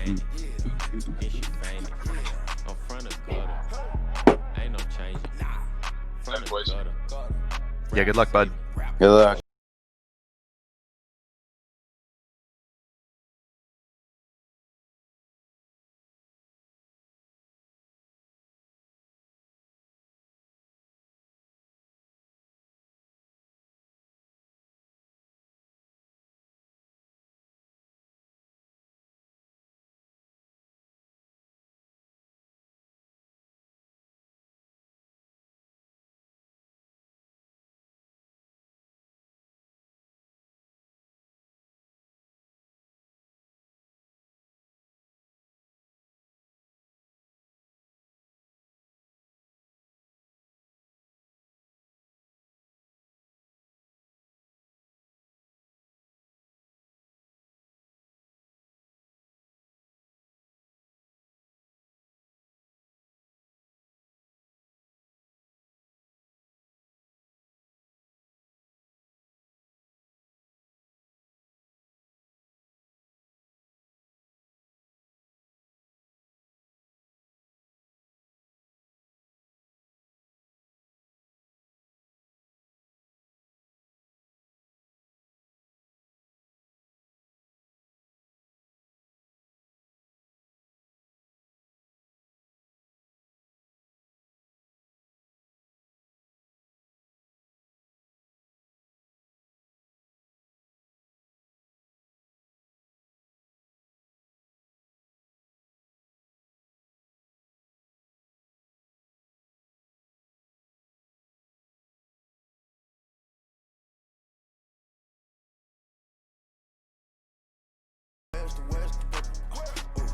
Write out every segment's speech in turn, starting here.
and she fainted. On front of gutter, ain't no changing. Front of gutter. Yeah, good luck, bud. Good luck.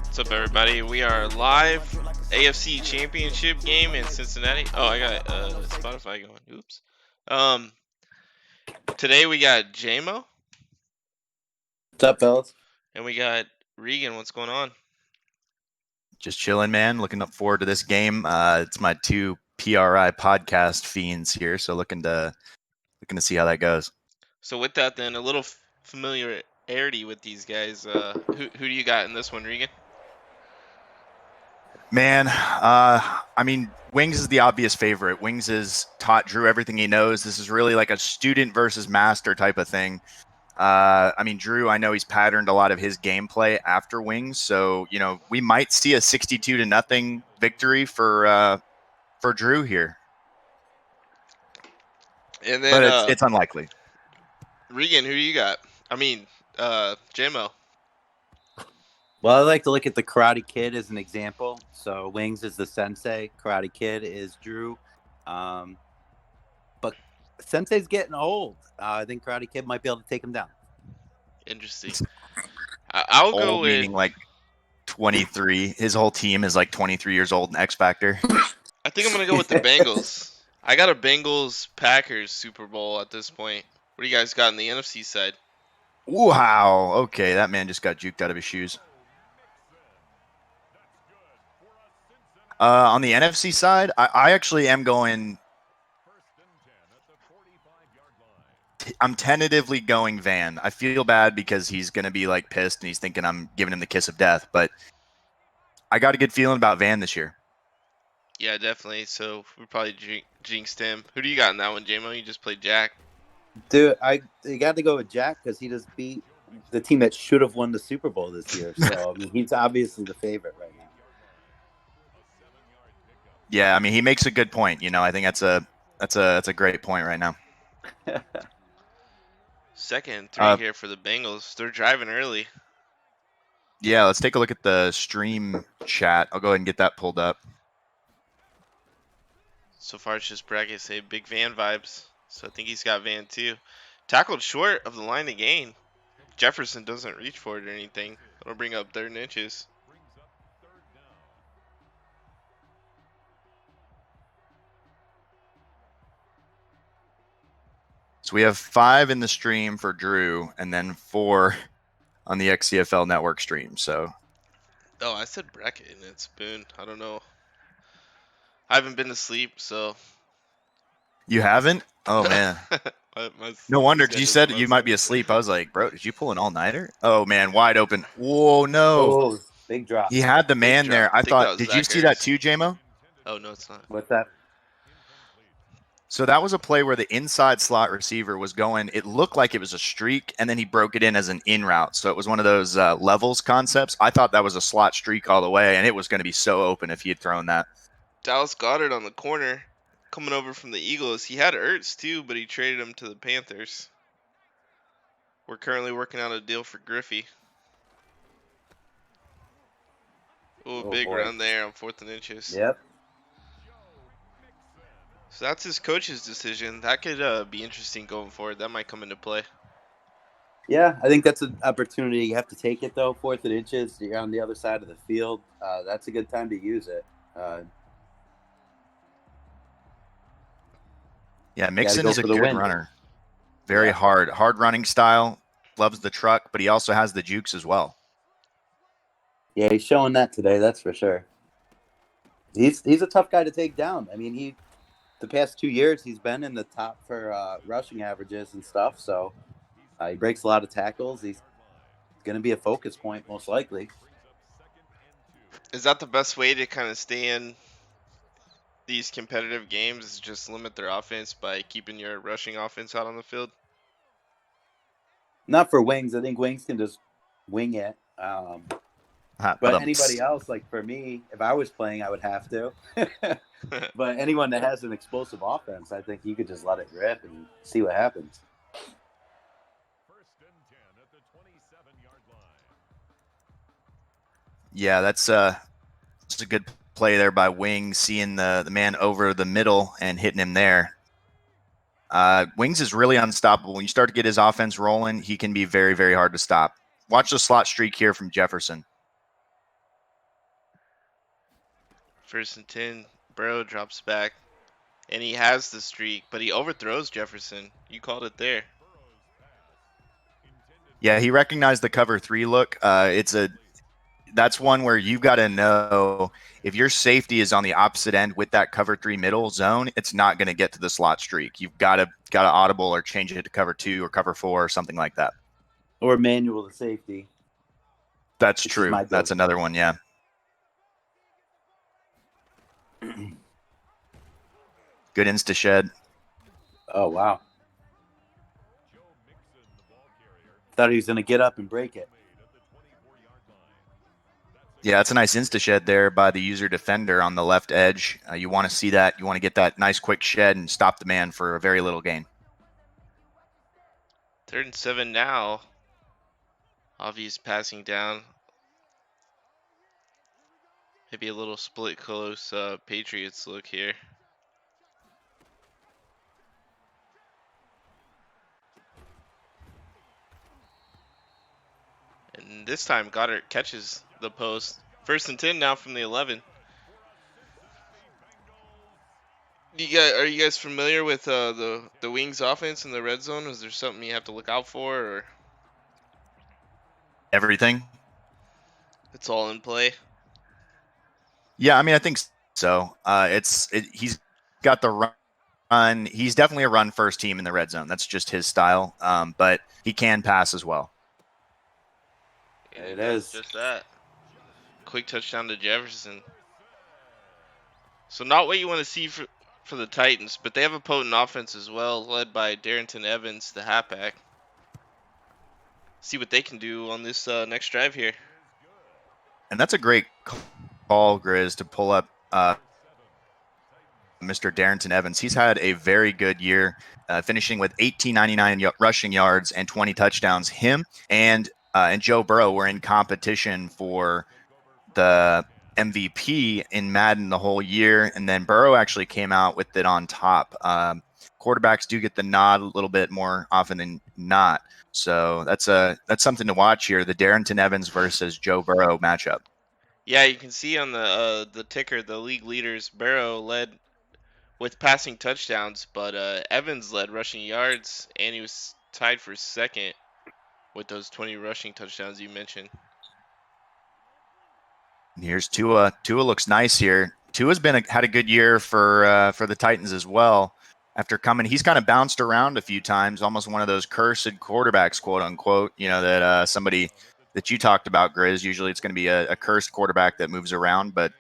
What's up, everybody? We are live. AFC Championship game in Cincinnati. Oh, I got Spotify going. Oops. Today we got JMO What's up, fellas? and we got Regan. What's going on? Just chilling, man. Looking up forward to this game. It's my two PRI podcast fiends here, so looking to see how that goes. So with that, then a little familiarity with these guys. Who do you got in this one, Regan? Man, I mean, Wings is the obvious favorite. Wings has taught Drew everything he knows. This is really like a student versus master type of thing. I mean, Drew, I know he's patterned a lot of his gameplay after Wings, so we might see a 62-0 victory for Drew here. And then, but it's unlikely. Regan, who do you got? I mean, JMO. Well, I like to look at the Karate Kid as an example. So Wings is the sensei, Karate Kid is Drew. But Sensei's getting old. I think Karate Kid might be able to take him down. Interesting. I'll go Old with meaning like 23. His whole team is like 23 years old in X Factor. I think I'm gonna go with the Bengals. I got a Bengals-Packers Super Bowl at this point. What do you guys got on the NFC side? Wow. Okay, that man just got juked out of his shoes. On the NFC side, I actually am going. I'm tentatively going Van. I feel bad because he's going to be like pissed and he's thinking I'm giving him the kiss of death, but I got a good feeling about Van this year. Yeah, definitely. So we probably jinxed him. Who do you got in that one, JMO? You just played Jack. Dude, you got to go with Jack because he just beat the team that should have won the Super Bowl this year. So I mean, he's obviously the favorite right now. Yeah, I mean, he makes a good point. I think that's a great point right now. Second and three here for the Bengals. They're driving early. Yeah, let's take a look at the stream chat. I'll go ahead and get that pulled up. So far, it's just brackets say big Van vibes. So I think he's got Van too. Tackled short of the line to gain. Jefferson doesn't reach for it or anything. It'll bring up 3rd and inches. So we have 5 in the stream for Drew and then 4 on the XCFL network stream. So. Oh, I said bracket and it's Boone. I don't know. I haven't been to sleep, so. You haven't? Oh, man. No wonder. You said you might be asleep. I was like, bro, did you pull an all-nighter? Oh, man, wide open. Whoa, no. Oh, Big drop. He had the man drop. there. I I think that thought, was did you Zach see that Ertz. too, JMO? Oh no, it's not. What's that? So that was a play where the inside slot receiver was going. It looked like it was a streak, and then he broke it in as an in route. So it was one of those levels concepts. I thought that was a slot streak all the way, and it was going to be so open if he had thrown that. Dallas Goedert on the corner, coming over from the Eagles. He had Ertz too, but he traded him to the Panthers. We're currently working out a deal for Griffey. Ooh, Oh, big boy. run there on 4th and inches. Yep. So that's his coach's decision. That could be interesting going forward. That might come into play. Yeah, I think that's an opportunity. You have to take it, though. 4th and inches. You're on the other side of the field. That's a good time to use it. Yeah, Mixon is a for the good win. runner. Very Yeah. hard running style. Loves the truck, but he also has the jukes as well. Yeah, he's showing that today. That's for sure. He's a tough guy to take down. I mean, the past 2 years he's been in the top for rushing averages and stuff. So he breaks a lot of tackles. He's going to be a focus point most likely. Is that the best way to kind of stay in these competitive games? Is just limit their offense by keeping your rushing offense out on the field? Not for wings. I think wings can just wing it. But anybody else, like for me, if I was playing, I would have to. But anyone that has an explosive offense, I think you could just let it rip and see what happens. Yeah, that's a good play there by Wings, seeing the man over the middle and hitting him there. Wings is really unstoppable. When you start to get his offense rolling, he can be very, very hard to stop. Watch the slot streak here from Jefferson. 1st and 10. Burrow drops back. And he has the streak, but he overthrows Jefferson. You called it there. Yeah, he recognized the cover 3 look. That's one where you've got to know if your safety is on the opposite end with that cover 3 middle zone, it's not going to get to the slot streak. You've got to audible or change it to cover 2 or cover 4 or something like that. Or manual the safety. That's true. That's another one, yeah. Good insta shed. Oh, wow. Thought he was going to get up and break it. Yeah, that's a nice insta shed there by the user defender on the left edge. You want to see that. You want to get that nice quick shed and stop the man for a very little gain. 3rd and 7 now. Obvious passing down. Maybe a little split close Patriots look here. And this time Goddard catches the post. 1st and 10 now from the 11. Are you guys familiar with the Wings offense in the red zone? Is there something you have to look out for, or Everything? it's all in play? Yeah, I mean, I think so. He's got the run. He's definitely a run first team in the red zone. That's just his style. But he can pass as well. It is. Just that. Quick touchdown to Jefferson. So not what you want to see for the Titans, but they have a potent offense as well, led by Darrington Evans, the halfback. See what they can do on this next drive here. And that's a great call, Grizz, to pull up Mr. Darrington Evans. He's had a very good year, finishing with 1,899 rushing yards and 20 touchdowns. Him and Joe Burrow were in competition for the MVP in Madden the whole year, and then Burrow actually came out with it on top. Quarterbacks do get the nod a little bit more often than not, so that's something to watch here. The Darrington Evans versus Joe Burrow matchup. Yeah, you can see on the ticker the league leaders. Burrow led with passing touchdowns, but Evans led rushing yards, and he was tied for 2nd with those 20 rushing touchdowns you mentioned. Here's Tua. Tua looks nice here. Tua's had a good year for the Titans as well. After coming, he's kind of bounced around a few times, almost one of those cursed quarterbacks, quote unquote. You know that somebody that you talked about, Grizz. Usually it's going to be a cursed quarterback that moves around, but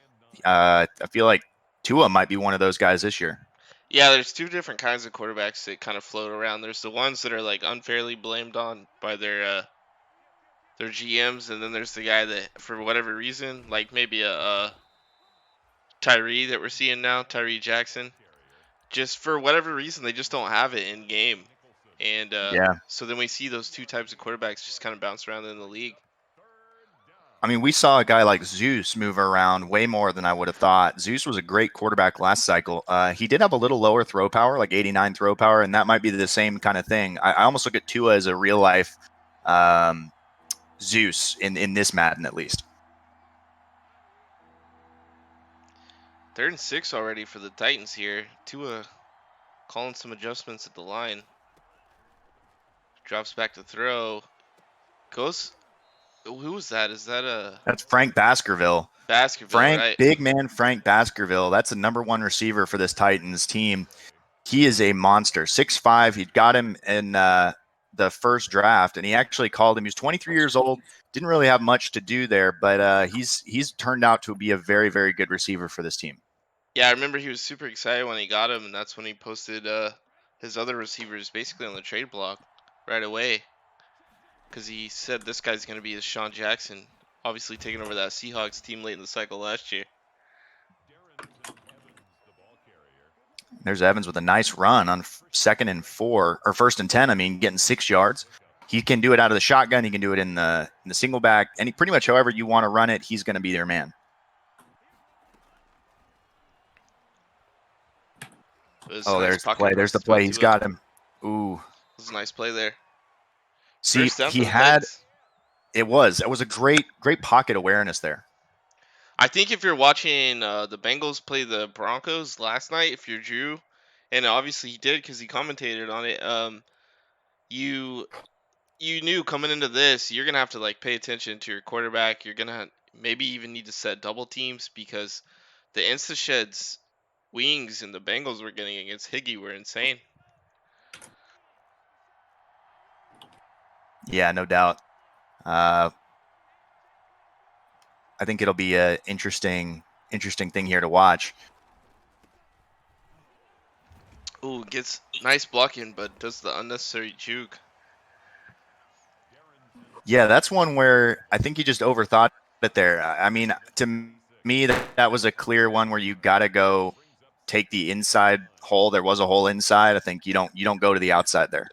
I feel like Tua might be one of those guys this year. Yeah, there's two different kinds of quarterbacks that kind of float around. There's the ones that are like unfairly blamed on by their GMs, and then there's the guy that, for whatever reason, like maybe a Tyree that we're seeing now, Tyree Jackson, just for whatever reason they just don't have it in game, and Yeah. so then we see those two types of quarterbacks just kind of bounce around in the league. I mean, we saw a guy like Zeus move around way more than I would have thought. Zeus was a great quarterback last cycle. He did have a little lower throw power, like 89 throw power, and that might be the same kind of thing. I almost look at Tua as a real life Zeus in this Madden, at least. 3rd and 6 already for the Titans here. Tua calling some adjustments at the line. Drops back to throw. Goes. Who was that? Is that a That's Frank Baskerville. Baskerville, right? Big man Frank Baskerville. That's the number one receiver for this Titans team. He is a monster. 6'5". He got him in the first draft, and he actually called him. He's 23 years old. Didn't really have much to do there, but he's turned out to be a very, very good receiver for this team. Yeah, I remember he was super excited when he got him, and that's when he posted his other receivers basically on the trade block right away. Because he said this guy's going to be his Sean Jackson, obviously taking over that Seahawks team late in the cycle last year. There's Evans with a nice run on 2nd and 4, or 1st and 10. I mean, getting 6 yards. He can do it out of the shotgun. He can do it in the single back. And pretty much however you want to run it, he's going to be their man. Oh, there's the play. There's the play. He's got him. Ooh. It was a nice play there. See, he had – it was a great pocket awareness there. I think if you're watching the Bengals play the Broncos last night, if you're Drew, and obviously he did because he commentated on it, you knew coming into this, you're going to have to like pay attention to your quarterback. You're going to maybe even need to set double teams because the Insta-Shed's wings and the Bengals were getting against Higgy were insane. Yeah, no doubt. I think it'll be an interesting thing here to watch. Ooh, gets nice blocking, but does the unnecessary juke. Yeah, that's one where I think you just overthought it there. I mean, to me, that was a clear one where you got to go take the inside hole. There was a hole inside. I think you don't go to the outside there.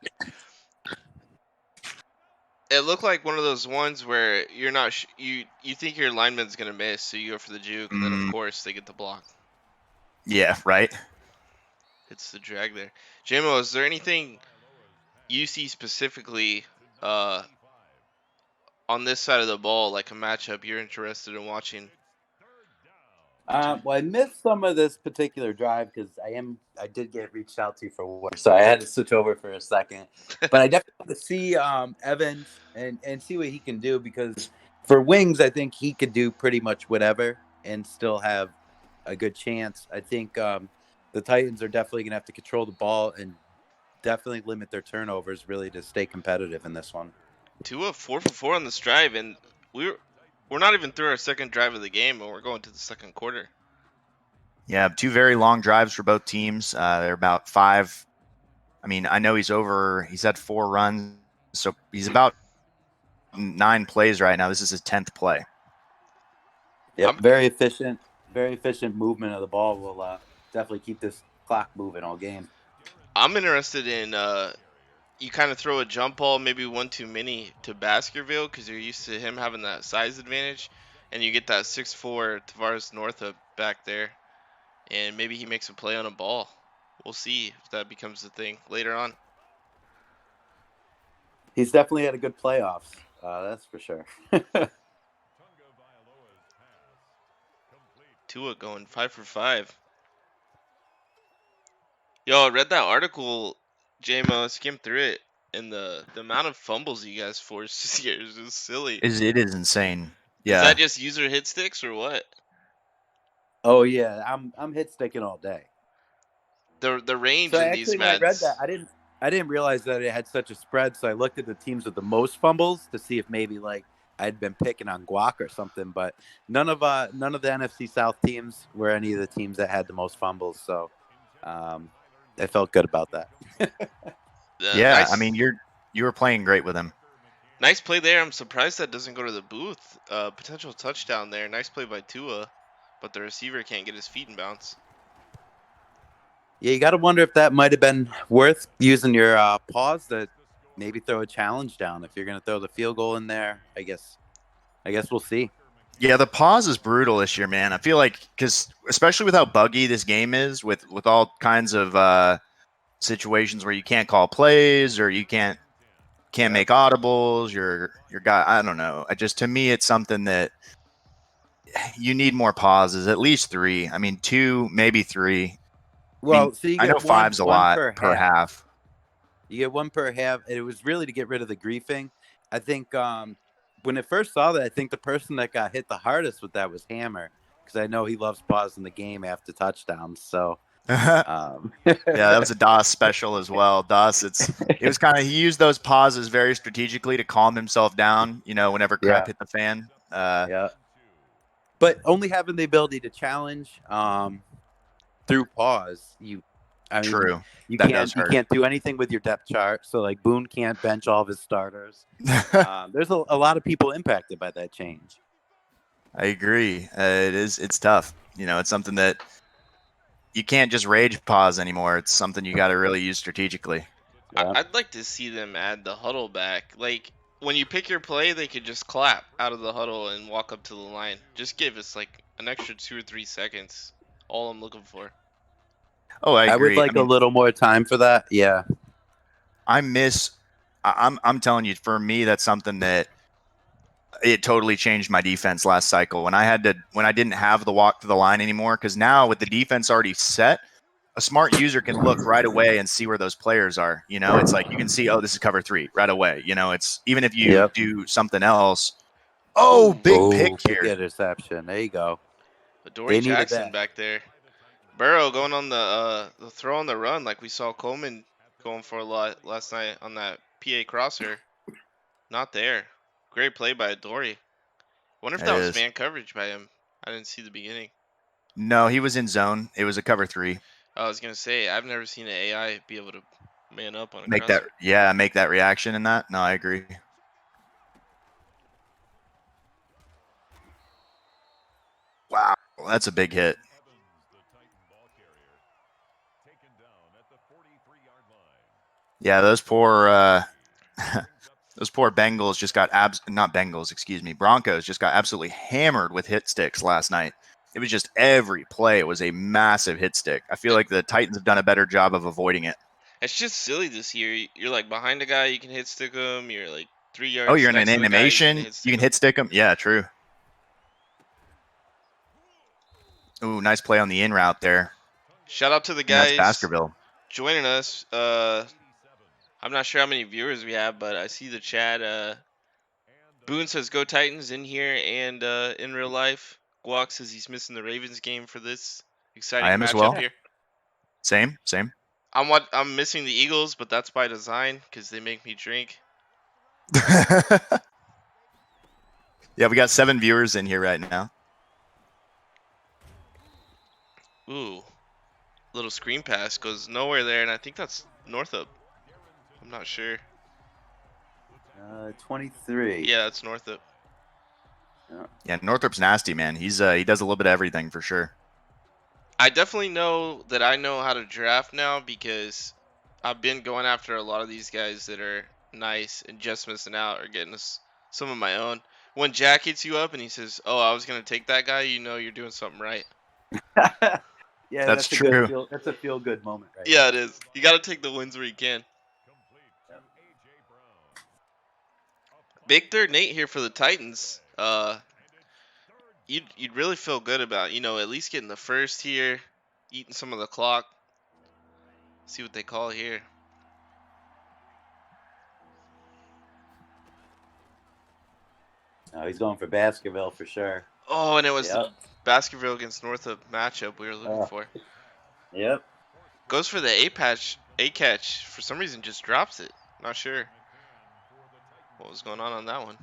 It looked like one of those ones where you're not you think your lineman's gonna miss, so you go for the juke, and then of course they get the block. Yeah, right. It's the drag there. JMO, is there anything you see specifically on this side of the ball, like a matchup you're interested in watching? Well, I missed some of this particular drive because I did get reached out to for work, so I had to switch over for a second. But I definitely want to see Evans and see what he can do, because for wings, I think he could do pretty much whatever and still have a good chance. I think the Titans are definitely going to have to control the ball and definitely limit their turnovers really to stay competitive in this one. Tua 4 for 4 on this drive, and we're not even through our second drive of the game, and we're going to the second quarter. Yeah, 2 very long drives for both teams. They're about 5. I mean, I know he's had 4 runs, so he's about 9 plays right now. This is his 10th play. Yeah, very efficient movement of the ball will definitely keep this clock moving all game. I'm interested in you kind of throw a jump ball, maybe one too many to Baskerville because you're used to him having that size advantage, and you get that 6'4" Tavares Northup back there, and maybe he makes a play on a ball. We'll see if that becomes the thing later on. He's definitely had a good playoffs. That's for sure. Tua going 5 for 5. Yo, I read that article, JMO, skimmed through it, and the amount of fumbles you guys forced this year is just silly. It is insane. Yeah. Is that just user hit sticks or what? Oh yeah, I'm hit sticking all day. The range so in actually, these when I read Mads. that, I didn't realize that it had such a spread. So I looked at the teams with the most fumbles to see if maybe like I'd been picking on Guac or something, but none of the NFC South teams were any of the teams that had the most fumbles. So I felt good about that. Yeah, I Nice, mean you were playing great with him. nice play there. I'm surprised that doesn't go to the booth. Potential touchdown there. Nice play by Tua, but the receiver can't get his feet in bounds. Yeah, you got to wonder if that might have been worth using your pause to maybe throw a challenge down. If you're going to throw the field goal in there, I guess we'll see. Yeah, the pause is brutal this year, man. I feel like because especially with how buggy this game is, with all kinds of situations where you can't call plays or you can't Yep. make audibles. Your guy, I don't know. I just to me, it's something that you need more pauses, at least 3. I mean, 2, maybe 3. Well, so you I know get one 5's a lot per half. half. You get one per half. And it was really to get rid of the griefing. I think when I first saw that, I think the person that got hit the hardest with that was Hammer, because I know he loves pausing the game after touchdowns. So Yeah, that was a DOS special as well. DOS, it was kind of he used those pauses very strategically to calm himself down. Whenever crap Yeah. hit the fan. Yeah. But only having the ability to challenge through pause, I mean, True, you that does hurt. can't do anything with your depth chart. So like Boone can't bench all of his starters. There's a lot of people impacted by that change. I agree. It's tough. It's something that you can't just rage pause anymore. It's something you got to really use strategically. Yeah. I'd like to see them add the huddle back. Like when you pick your play, they could just clap out of the huddle and walk up to the line. Just give us like an extra 2 or 3 seconds. All I'm looking for. Oh, I I would agree. like a little more time for that. Yeah. I'm telling you, for me, that's something that it totally changed my defense last cycle when I didn't have the walk to the line anymore. Because now with the defense already set, a smart user can look right away and see where those players are. It's like you can see, oh, this is cover 3 right away. It's even if you Yep. do something else. Oh, big pick Big here. interception. There you go. Adoree They needed Jackson that. back there. Burrow going on the throw on the run like we saw Coleman going for a lot last night on that PA crosser. Not there. Great play by Adoree. Wonder if It that was is. man coverage by him. I didn't see the beginning. No, he was in zone. It was a cover 3. I was gonna say I've never seen an AI be able to man up on a Make crosser. that reaction in that. No, I agree. Wow, that's a big hit. Yeah, those poor Bengals just got not Bengals, excuse me. Broncos just got absolutely hammered with hit sticks last night. It was just every play. It was a massive hit stick. I feel like the Titans have done a better job of avoiding it. It's just silly this year. You're like behind a guy, you can hit stick him. You're like 3 yards. Oh, you're in an next to the guy, animation. You can hit stick them. Yeah, true. Ooh, nice play on the in route there. Shout out to the And that's guys Baskerville joining us. I'm not sure how many viewers we have, but I see the chat. Boone says "Go Titans" in here and in real life. Guac says he's missing the Ravens game for this exciting I am as matchup well. here. Same. I'm missing the Eagles, but that's by design because they make me drink. Yeah, we got 7 viewers in here right now. Ooh, little screen pass goes nowhere there, and I think that's Northup. I'm not sure. 23. Yeah, that's Northup. Yeah, Northrup's nasty, man. He does a little bit of everything for sure. I definitely know that I know how to draft now because I've been going after a lot of these guys that are nice and just missing out or getting some of my own. When Jack hits you up and he says, "Oh, I was gonna take that guy," you know you're doing something right. Yeah, That's a true. good that's a feel good moment, right? Yeah, it is. You got to take the wins where you can. Big third Nate here for the Titans. You'd really feel good about at least getting the first here, eating some of the clock. See what they call here. No, he's going for Baskerville for sure. Oh, and it was the Baskerville against Northup matchup we were looking for. Yep. Goes for the A catch. For some reason, just drops it. Not sure what was going on that one.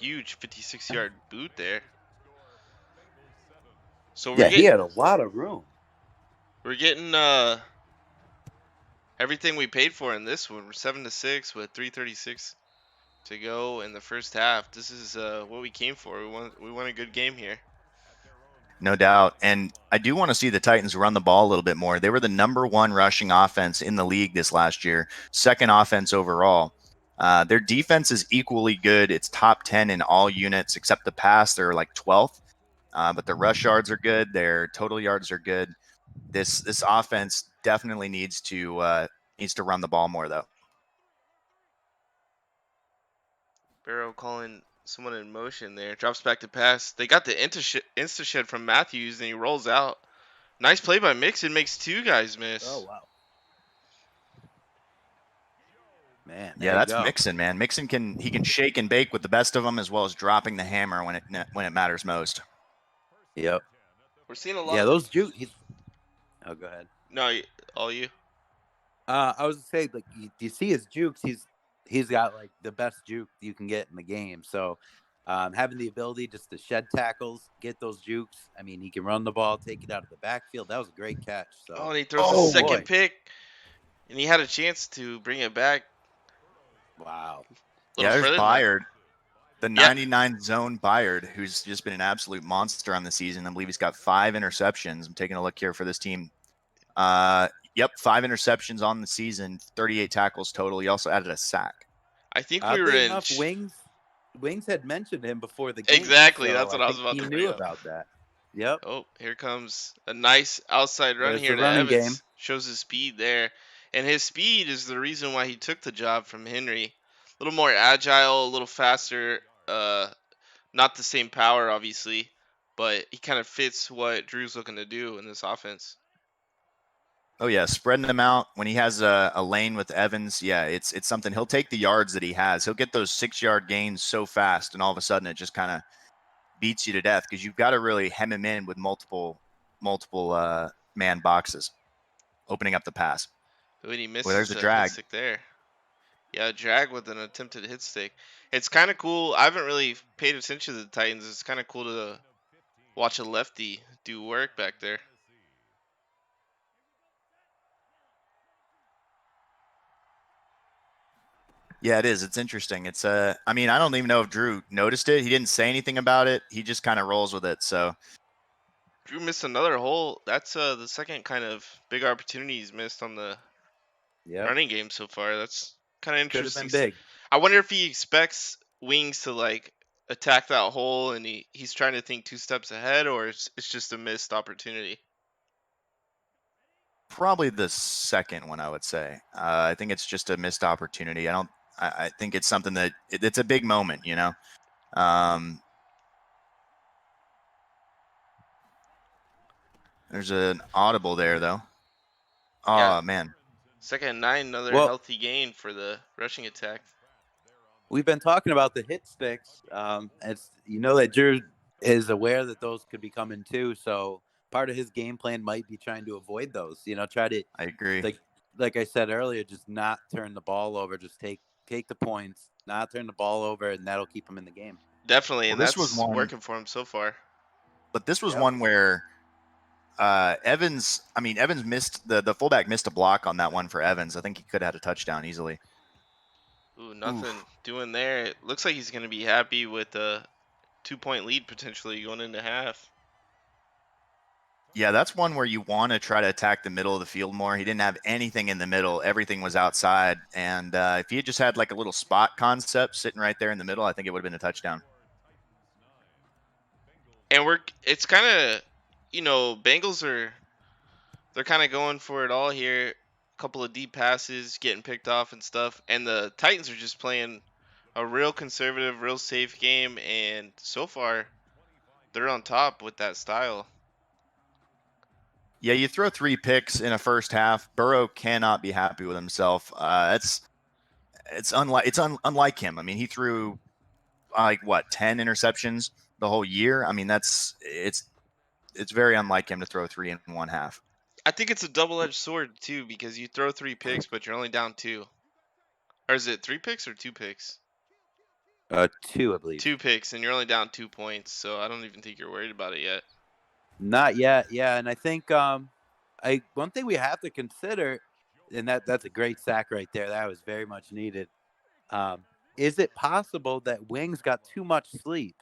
huge 56-yard boot there. So Yeah, he had a lot of room. we're getting everything we paid for in this one. We're 7-6 with 3:36 to go in the first half. This is what we came for. We won a good game here. No doubt. And I do want to see the Titans run the ball a little bit more. They were the number one rushing offense in the league this last year, second offense overall. Their defense is equally good. It's top 10 in all units except the pass. They're like 12th. But the rush yards are good. Their total yards are good. This offense definitely needs to run the ball more, though. Barrow calling someone in motion there. Drops back to pass. They got the insta shed from Matthews, and he rolls out. Nice play by Mixon. Makes two guys miss. Oh wow. Man, Yeah, that's Mixon, man. Mixon can shake and bake with the best of them, as well as dropping the hammer when it matters most. Yep. We're seeing a lot. Yeah, those juke. Oh, go ahead. No, all you. I was gonna say, like, you see his jukes. He's got like the best juke you can get in the game. So, having the ability just to shed tackles, get those jukes. I mean, he can run the ball, take it out of the backfield. That was a great catch. So, Oh, and he throws a second pick, and he had a chance to bring it back. Wow. Yeah, there's Byard, the 99 zone Byard, who's just been an absolute monster on the season. I believe he's got 5 interceptions. I'm taking a look here for this team. Yep, 5 interceptions on the season, 38 tackles total. He also added a sack. I think we were in. Wings had mentioned him before the game. Exactly, so that's what I was about to bring He knew up. about that. Yep. Oh, here comes a nice outside run here to running Evans. Game. Shows his speed there. And his speed is the reason why he took the job from Henry. A little more agile, a little faster. Not the same power, obviously, but he kind of fits what Drew's looking to do in this offense. Oh yeah, spreading them out when he has a lane with Evans. Yeah, it's something. He'll take the yards that he has. He'll get those 6-yard gains so fast, and all of a sudden it just kind of beats you to death because you've got to really hem him in with multiple man boxes, opening up the pass. When he misses, well, there's a drag stick there. Yeah, drag with an attempted hit stick. It's kind of cool. I haven't really paid attention to the Titans. It's kind of cool to watch a lefty do work back there. Yeah, it is. It's interesting. It's I mean, I don't even know if Drew noticed it. He didn't say anything about it. He just kind of rolls with it. So Drew missed another hole. That's the second kind of big opportunity he's missed on the running game so far. That's kind of interesting. Could have been big. I wonder if he expects Wings to like attack that hole and he's trying to think 2 steps ahead, or it's just a missed opportunity. Probably the second one, I would say. I think it's just a missed opportunity. I think it's something that it's a big moment, you know. There's an audible there, though. Oh, yeah. Man. 2nd and 9, another healthy gain for the rushing attack. We've been talking about the hit sticks. It's that Drew is aware that those could be coming too. So part of his game plan might be trying to avoid those. Try to. I agree. Like I said earlier, just not turn the ball over. Just take the points, not turn the ball over, and that'll keep him in the game. Definitely, and that's working for him so far. But this was one where Evans missed the fullback missed a block on that one for Evans. I think he could have had a touchdown easily. Ooh, nothing doing there. It looks like he's going to be happy with a 2-point lead potentially going into half. Yeah, that's one where you want to try to attack the middle of the field more. He didn't have anything in the middle. Everything was outside. And if he had just had like a little spot concept sitting right there in the middle, I think it would have been a touchdown. And it's kind of, Bengals they're kind of going for it all here. A couple of deep passes, getting picked off and stuff. And the Titans are just playing a real conservative, real safe game. And so far, they're on top with that style. Yeah, you throw 3 picks in a first half. Burrow cannot be happy with himself. It's unlike him. I mean, he threw 10 interceptions the whole year. I mean, it's very unlike him to throw 3 in one half. I think it's a double-edged sword too, because you throw 3 picks, but you're only down 2. Or is it 3 picks or 2 picks? 2, I believe. 2 picks, and you're only down 2 points, so I don't even think you're worried about it yet. Not yet, yeah. And I think one thing we have to consider, and that's a great sack right there. That was very much needed. Is it possible that Wings got too much sleep?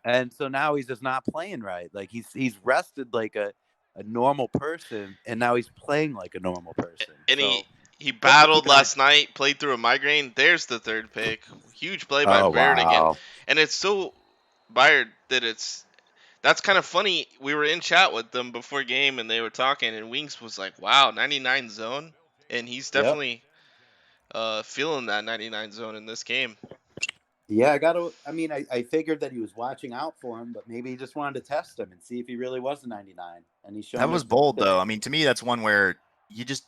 And so now he's just not playing right. Like he's rested like a normal person, and now he's playing like a normal person. And So he we have to battled keep an eye- last night, played through a migraine. There's the 3rd pick. Huge play by Oh Baird again. wow! And it's so Baird that that's kind of funny. We were in chat with them before game, and they were talking, and Wings was like, "Wow, 99 zone," and he's Yep. definitely feeling that 99 zone in this game. Yeah, I figured that he was watching out for him, but maybe he just wanted to test him and see if he really was a 99. And he's showing That was us bold, today. though. I mean, to me, that's one where you just,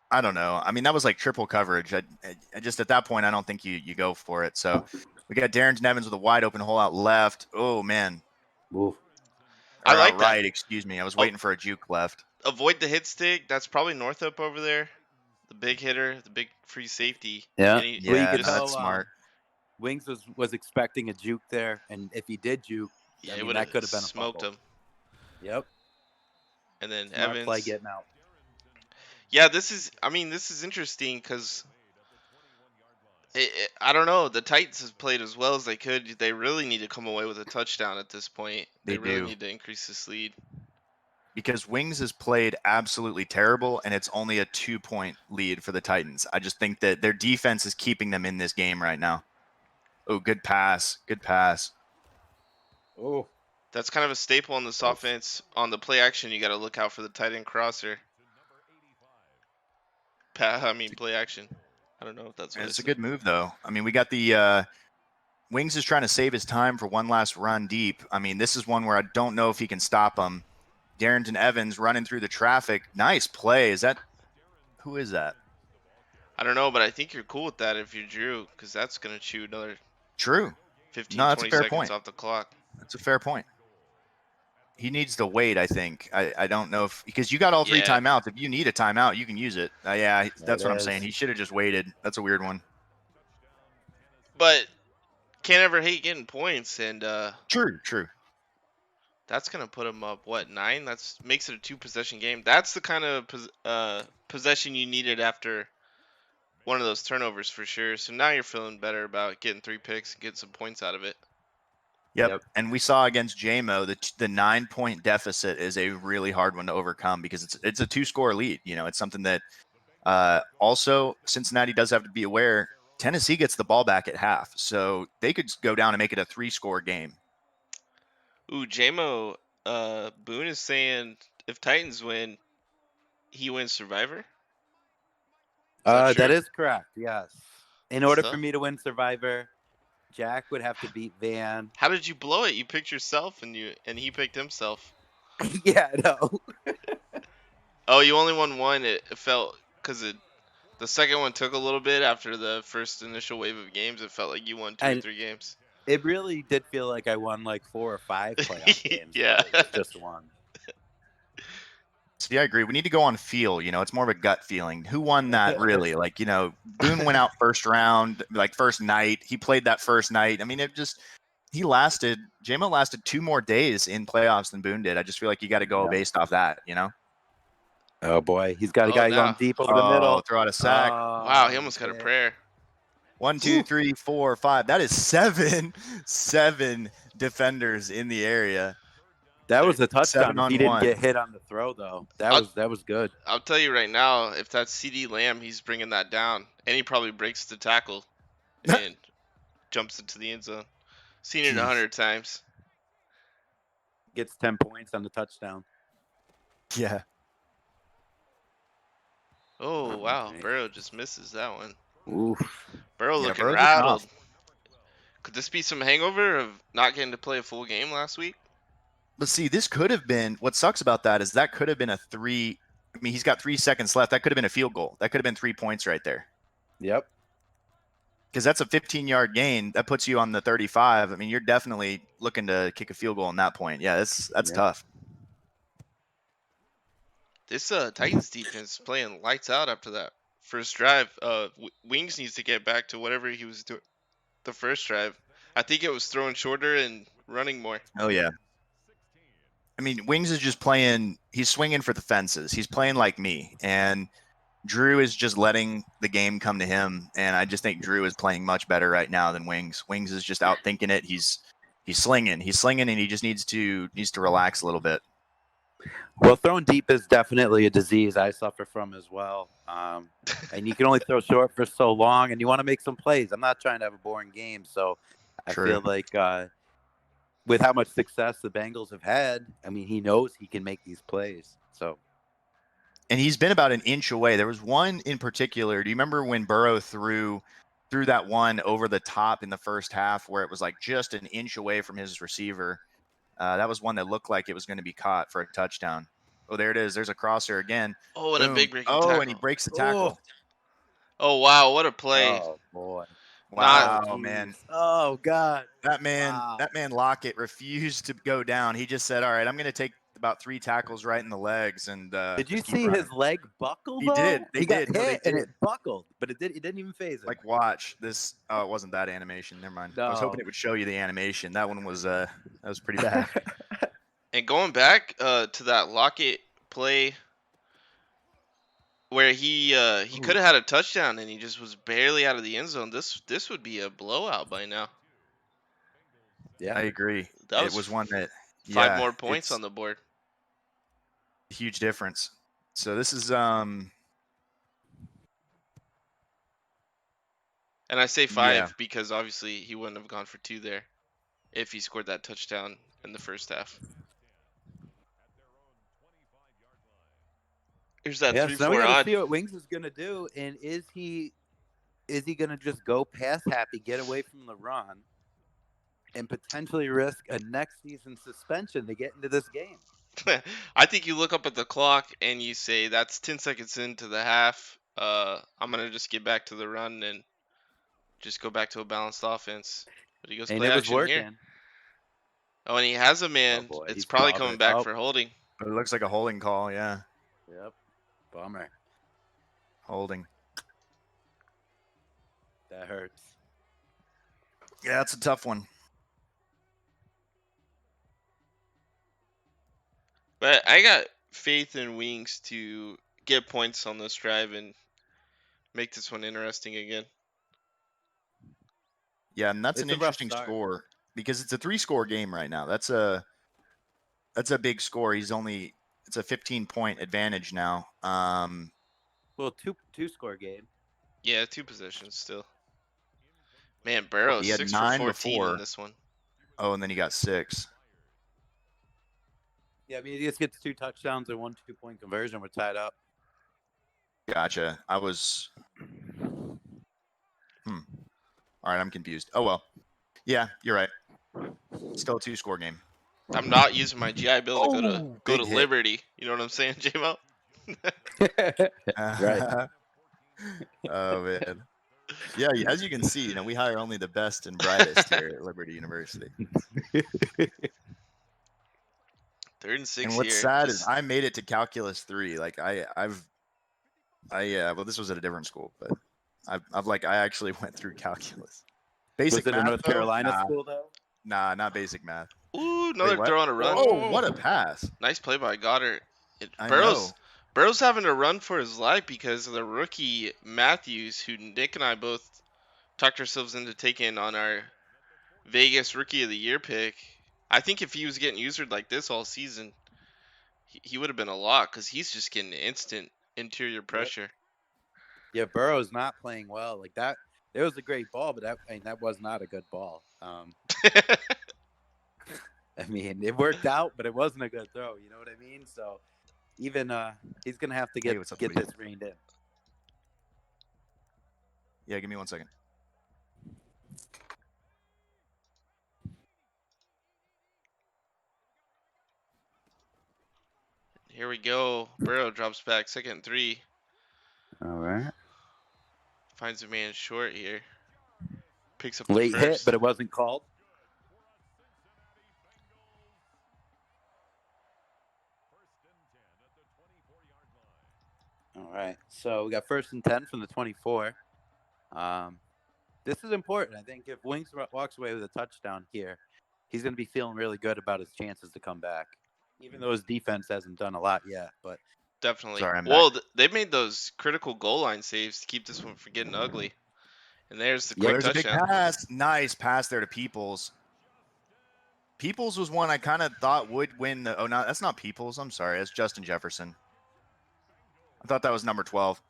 I don't know. I mean, that was like triple coverage. I just at that point, I don't think you go for it. So we got Darrington Evans with a wide open hole out left. Oh man, Oof. I or like out that. right. Excuse me. I was waiting for a juke left. Avoid the hit stick. That's probably Northup over there. The big hitter, the big free safety. Yeah. And Well, you Yeah, could no, tell, that's smart. Wings was expecting a juke there, and if he did juke, yeah, I it mean, would that have could have been a smoked fumble. him. Yep. And then Smart Evans. play getting out. Yeah, this is interesting because I don't know. The Titans have played as well as they could. They really need to come away with a touchdown at this point. They really do. need to increase this lead. Because Wings has played absolutely terrible, and it's only a 2-point lead for the Titans. I just think that their defense is keeping them in this game right now. Oh, good pass. Good pass. Oh. That's kind of a staple on this offense. On the play action, you got to look out for the tight end crosser. Play action. I don't know if that's what It's a good move, though. I mean, we got the Wings is trying to save his time for one last run deep. I mean, this is one where I don't know if he can stop him. Darrington Evans running through the traffic. Nice play. Who is that? I don't know, but I think you're cool with that if you're Drew, because that's going to chew another True. 15, No, that's 20 a fair seconds point. off the clock. That's a fair point. He needs to wait, I think. I don't know if – because you got all 3 timeouts. If you need a timeout, you can use it. Yeah, that's what I'm saying. He should have just waited. That's a weird one. But can't ever hate getting points, and True. that's going to put him up, 9? That makes it a 2-possession game. That's the kind of possession you needed after one of those turnovers for sure. So now you're feeling better about getting 3 picks and getting some points out of it. Yep. And we saw against JMO the 9-point deficit is a really hard one to overcome because it's a 2-score lead. You know, it's something that also Cincinnati does have to be aware. Tennessee gets the ball back at half, so they could go down and make it a 3-score game. Ooh, JMO Boone is saying if Titans win, he wins Survivor. That is correct. Yes. In order So? for me to win Survivor, Jack would have to beat Van. How did you blow it? You picked yourself and he picked himself. Yeah, no. Oh, you only won one. It felt because the second one took a little bit after the first initial wave of games. It felt like you won 2 or 3 games. It really did feel like I won like 4 or 5 playoff games. Yeah. But it was just one. See, I agree. We need to go on feel. You know, it's more of a gut feeling. Who won that really? Like, you know, Boone went out first round, like first night. He played that first night. I mean, JMO lasted 2 more days in playoffs than Boone did. I just feel like you got to go based off that, you know? Oh, boy. He's got a guy going deep over the middle. Throw out a sack. Wow, he almost got a prayer. 1, 2, 3, 4, 5. That is 7 defenders in the area. That was a touchdown. He didn't 7-on-1. get hit on the throw, though. That was good. I'll tell you right now, if that's CD Lamb, he's bringing that down, and he probably breaks the tackle and jumps into the end zone. Seen it 100 times. Gets 10 points on the touchdown. Yeah. Oh, wow. Burrow just misses that one. Oof. Burrow looking Burrow's rattled. tough. Could this be some hangover of not getting to play a full game last week? But see, this could have been – what sucks about that is that could have been a 3 – I mean, he's got 3 seconds left. That could have been a field goal. That could have been 3 points right there. Yep. Because that's a 15-yard gain. That puts you on the 35. I mean, you're definitely looking to kick a field goal on that point. Yeah, that's tough. This Titans defense playing lights out after that first drive. Wings needs to get back to whatever he was doing the first drive. I think it was throwing shorter and running more. Oh yeah. I mean, Wings is just playing. He's swinging for the fences. He's playing like me, and Drew is just letting the game come to him. And I just think Drew is playing much better right now than Wings. Wings is just out thinking it. He's slinging, and he just needs to relax a little bit. Well, throwing deep is definitely a disease I suffer from as well. And you can only throw short for so long, and you want to make some plays. I'm not trying to have a boring game, so I feel like with how much success the Bengals have had, I mean, he knows he can make these plays. So, and he's been about an inch away. There was one in particular. Do you remember when Burrow threw that one over the top in the first half, where it was like just an inch away from his receiver? That was one that looked like it was going to be caught for a touchdown. Oh, there it is. There's a crosser again. Oh, and Boom. a big breaking tackle. And he breaks the tackle. Oh, wow. What a play. oh boy. Wow, man. Oh God. That man Lockett refused to go down. He just said, all right, I'm going to take about 3 tackles right in the legs. And did you see his leg buckle? He did. He got did. hit and it buckled, but it didn't even phase him. Like, watch this. Oh, it wasn't that animation. Never mind. No. I was hoping it would show you the animation. That one was that was pretty bad. And going back to that Lockett play where he could have had a touchdown and he just was barely out of the end zone. This would be a blowout by now. Yeah, I agree. That It was one that 5 more points on the board. Huge difference. So this is And I say 5 because obviously he wouldn't have gone for 2 there if he scored that touchdown in the first half. Here's that 3-4 so we got to odd. see what Wings is going to do, and is he going to just go pass happy, get away from the run, and potentially risk a next season suspension to get into this game? I think you look up at the clock and you say that's 10 seconds into the half. I'm gonna just get back to the run and just go back to a balanced offense. But he goes And play it was action working. here. Oh, and he has a man. Oh boy, it's he's probably covered. coming back for holding. It looks like a holding call. Yeah, Yep. Bummer. holding. That hurts. Yeah, that's a tough one. But I got faith in Wings to get points on this drive and make this one interesting again. Yeah, and that's It's an a rough interesting start. score because it's a 3-score game right now. That's a big score. It's a 15-point advantage now. Well, two score game. Yeah, 2 possessions still. Man, Burrow He had 6 9 for 14 before. in this one. Oh, and then he got 6. Yeah, I mean, he just gets 2 touchdowns and 1 2-point conversion. We're tied up. Gotcha. I was. All right, I'm confused. Oh well. Yeah, you're right. Still a 2-score game. I'm not using my GI Bill to go big to hit. Liberty. You know what I'm saying, J-Mo? Right. Oh man. Yeah, as you can see, we hire only the best and brightest here at Liberty University. 3rd and 6 And what's here. sad is I made it to Calculus 3. Like well, this was at a different school, but I actually went through calculus. Basic Was it math, a North though? Carolina school, though? Nah, not basic math. Ooh, another what? throw on a run. Oh, what a pass! Nice play by Goddard. I know. Burrow's having to run for his life because of the rookie Matthews, who Nick and I both talked ourselves into taking on our Vegas Rookie of the Year pick. I think if he was getting used like this all season, he would have been a lot because he's just getting instant interior pressure. Yeah, Burrow's not playing well. Like that, it was a great ball, but that was not a good ball. I mean, it worked out, but it wasn't a good throw. You know what I mean? So even he's gonna have to get this reined in. Yeah, give me 1 second. Here we go. Burrow drops back, 2nd and 3. All right. Finds a man short here. Picks up Late the hit, first. but it wasn't called. All right. So we got 1st and 10 from the 24. This is important. I think if Wings walks away with a touchdown here, he's going to be feeling really good about his chances to come back, even though his defense hasn't done a lot yet. But Definitely. Sorry, I'm Well, back. they made those critical goal line saves to keep this one from getting ugly. And there's the Yeah, Well, quick there's a big touchdown. pass. Nice pass there to Peoples. Peoples was one I kind of thought would win the. Oh, no, that's not Peoples. I'm sorry. That's Justin Jefferson. I thought that was number 12.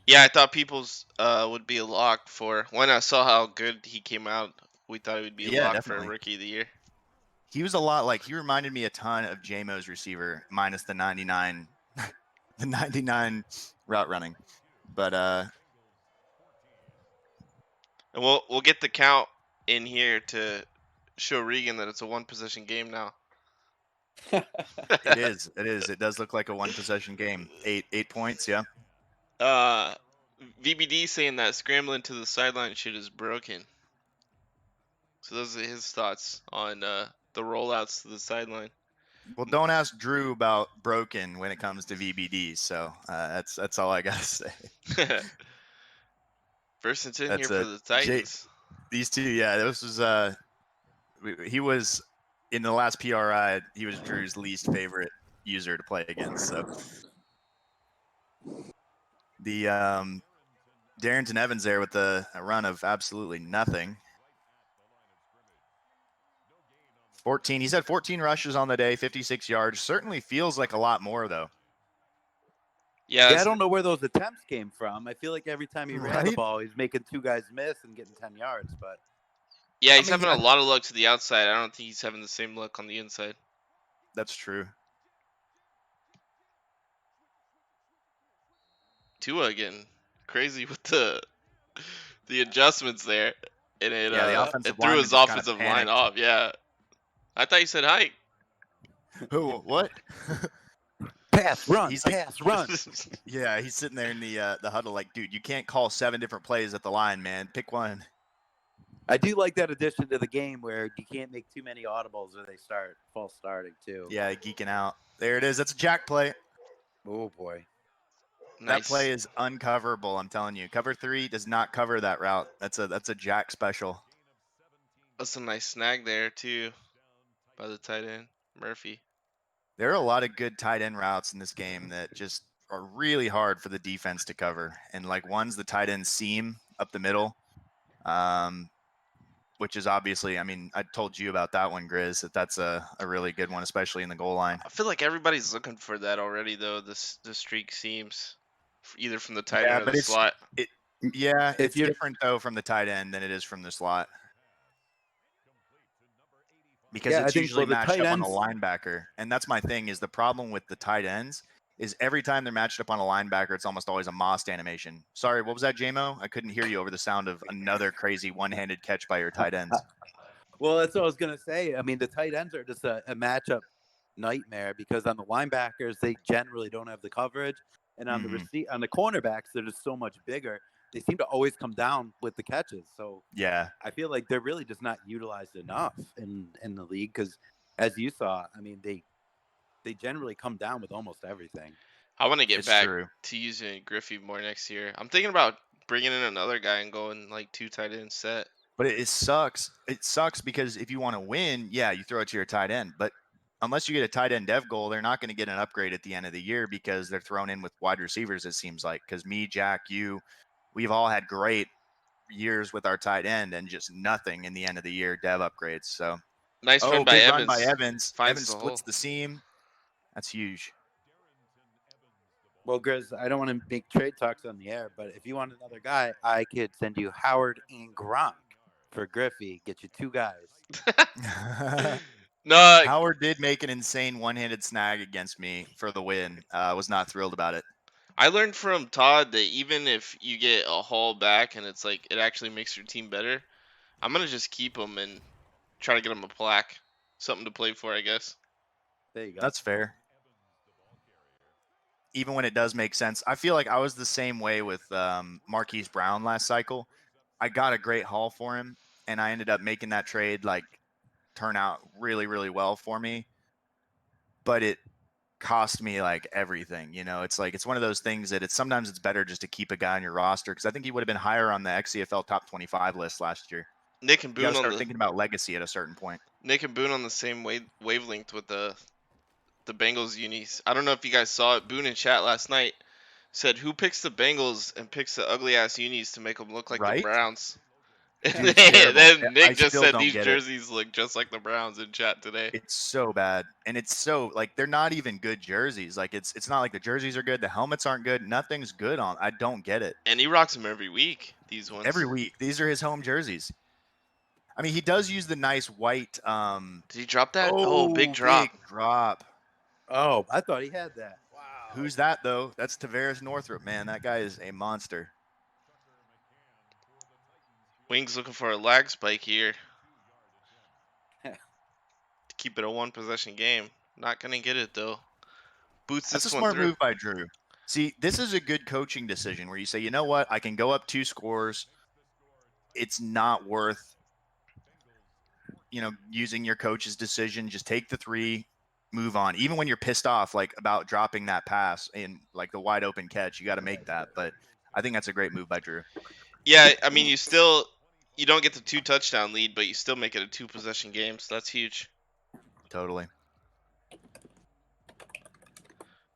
Yeah, I thought Peoples would be a lock for when I saw how good he came out. We thought he would be a Yeah, lock for definitely. Rookie of the Year. He was a lot like he reminded me a ton of JMO's receiver minus the 99, the 99 route running. But And we'll get the count in here to show Regan that it's a one possession game now. it is. It is. It does look like a one possession game. 8 points. Yeah. VBD saying that scrambling to the sideline shit is broken. So those are his thoughts on the rollouts to the sideline. Well, don't ask Drew about broken when it comes to VBD. So that's all I gotta say. 1st and 10 That's here for the Titans. These two, yeah. This was he was in the last PRI. He was Drew's least favorite user to play against. So the Darrington Evans there with a run of absolutely nothing. 14. He's had 14 rushes on the day, 56 yards. Certainly feels like a lot more though. Yeah, I don't know where those attempts came from. I feel like every time he ran the Right? ball, he's making 2 guys miss and getting 10 yards. But yeah, he's I mean, having a lot of luck to the outside. I don't think he's having the same luck on the inside. That's true. Tua again, crazy with the adjustments there, and Yeah, the offensive it threw lineman his just kind of offensive line panicked. off. Yeah, I thought you said hike. Who? What? pass, run, He's like, pass, run. yeah, he's sitting there in the huddle like, dude, you can't call 7 different plays at the line, man. Pick one. I do like that addition to the game where you can't make too many audibles or they start false starting too. Yeah, geeking out. There it is. That's a jack play. Oh boy. That Nice. play is uncoverable. I'm telling you. Cover 3 does not cover that route. That's a jack special. That's a nice snag there too, by the tight end Murphy. There are a lot of good tight end routes in this game that just are really hard for the defense to cover. And like one's the tight end seam up the middle, which is obviously, I mean, I told you about that one, Grizz, that's a really good one, especially in the goal line. I feel like everybody's looking for that already, though. The streak seems either from the tight end or the slot. It's different though from the tight end than it is from the slot. Because it's usually matched up on the linebacker. And that's my thing is the problem with the tight ends is every time they're matched up on a linebacker, it's almost always a Most animation. Sorry, what was that, JMO? I couldn't hear you over the sound of another crazy one-handed catch by your tight ends. Well, that's what I was going to say. I mean, the tight ends are just a matchup nightmare because on the linebackers, they generally don't have the coverage. And on on the cornerbacks, they're just so much bigger. They seem to always come down with the catches. So yeah, I feel like they're really just not utilized enough in the league because, as you saw, I mean, they generally come down with almost everything. I want to get back to using Griffey more next year. I'm thinking about bringing in another guy and going like 2 tight end set. But it sucks. It sucks because if you want to win, yeah, you throw it to your tight end. But unless you get a tight end dev goal, they're not going to get an upgrade at the end of the year because they're thrown in with wide receivers, it seems like. Because me, Jack, you, we've all had great years with our tight end and just nothing in the end of the year dev upgrades. So nice run by Evans. Run by Evans. Evans splits the seam. That's huge. Well, Grizz, I don't want to make trade talks on the air, but if you want another guy, I could send you Howard and Gronk for Griffey. Get you 2 guys. No, Howard did make an insane one-handed snag against me for the win. Was not thrilled about it. I learned from Todd that even if you get a haul back and it's like it actually makes your team better, I'm gonna just keep him and try to get him a plaque, something to play for, I guess. There you go. That's fair. Even when it does make sense, I feel like I was the same way with Marquise Brown last cycle. I got a great haul for him, and I ended up making that trade like turn out really, really well for me. But it cost me like everything. You know, it's like it's one of those things that sometimes it's better just to keep a guy on your roster because I think he would have been higher on the XCFL top 25 list last year. Nick and You got to Boone on start the thinking about legacy at a certain point. same wavelength with the Bengals unis. I don't know if you guys saw it. Boone in chat last night said, "Who picks the Bengals and picks the ugly ass unis to make them look like the Right? Browns?" And Dude, it's terrible. then I Nick just still said don't these get it. jerseys look just like the Browns in chat today. It's so bad, and it's so like they're not even good jerseys. Like it's not like the jerseys are good, the helmets aren't good, nothing's good on. I don't get it. And he rocks them every week. These ones. Every week, these are his home jerseys. I mean, he does use the nice white. Did he drop that? Oh, big drop. Big drop. Oh, I thought he had that. Wow. Who's that though? That's Tavares Northrop, man. That guy is a monster. Wings looking for a lag spike here. To keep it a one possession game. Not gonna get it though. Boots That's a this one smart through. move by Drew. See, this is a good coaching decision where you say, you know what, I can go up 2 scores. It's not worth, using your coach's decision. Just take the 3, move on. Even when you're pissed off, like about dropping that pass and like the wide open catch, you got to make that. But I think that's a great move by Drew. Yeah, I mean, you don't get the 2 touchdown lead, but you still make it a 2 possession game, so that's huge. Totally.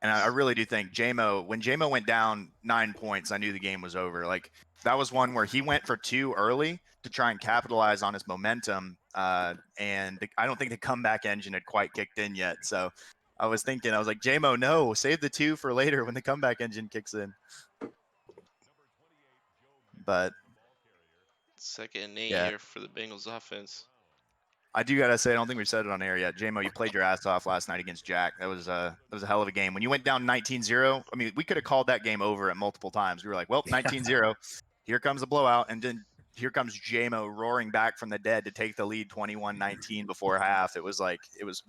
And I really do think when JMO went down 9 points, I knew the game was over. Like that was one where he went for 2 early to try and capitalize on his momentum. And I don't think the comeback engine had quite kicked in yet. So I was like, JMO, no, save the 2 for later when the comeback engine kicks in. But 2nd and 8 yeah. here for the Bengals offense. I do gotta say, I don't think we've said it on air yet. JMO, you played your ass off last night against Jack. That was a hell of a game. When you went down 19-0, I mean, we could have called that game over at multiple times. We were like, well, 19-0, here comes a blowout, and then here comes JMO roaring back from the dead to take the lead 21-19 before half. It was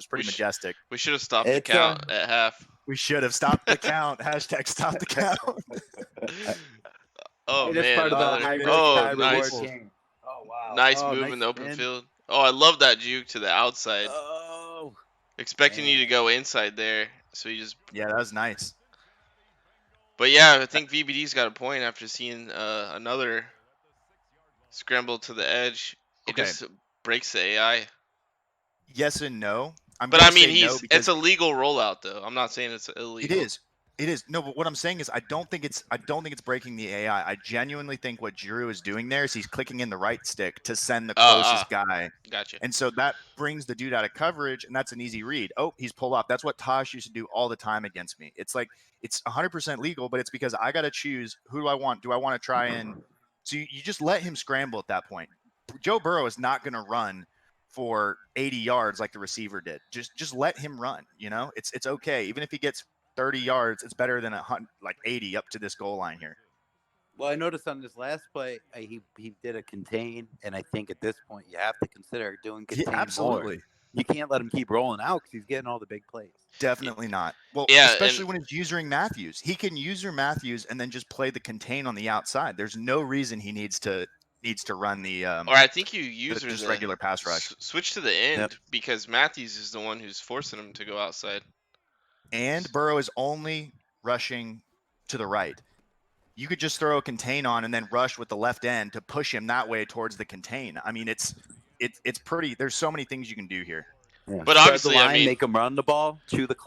pretty majestic. We should have stopped the count at half. We should have stopped the count. Hashtag stop the count. Oh, It is man. part of the hybrid nice. Game. Oh, wow. Nice move in the open field. Oh, I love that juke to the outside. Oh. Expecting you to go inside there. So you just. Yeah, that was nice. But yeah, I think VBD's got a point after seeing another scramble to the edge. It just breaks the AI. Yes and no. But I mean, it's a legal rollout though. I'm not saying it's illegal. It is. No, but what I'm saying is I don't think it's breaking the AI. I genuinely think what Drew is doing there is he's clicking in the right stick to send the closest guy. Gotcha. And so that brings the dude out of coverage, and that's an easy read. Oh, he's pulled off. That's what Tosh used to do all the time against me. It's like it's 100% legal, but it's because I got to choose who do I want. Do I want to try and so you just let him scramble at that point. Joe Burrow is not going to run for 80 yards like the receiver did. Just let him run. It's okay. Even if he gets 30 yards, it's better than 80 up to this goal line here. Well, I noticed on this last play, he did a contain, and I think at this point you have to consider doing contain absolutely. More. You can't let him keep rolling out because he's getting all the big plays. Definitely not. Well, especially when it's using Matthews. He can user Matthews and then just play the contain on the outside. There's no reason he needs to run the or I think you use just regular pass rush. Switch to the end because Matthews is the one who's forcing him to go outside. And Burrow is only rushing to the right. You could just throw a contain on and then rush with the left end to push him that way towards the contain. I mean, it's pretty. There's so many things you can do here. Yeah. But obviously, I mean, make him run the ball,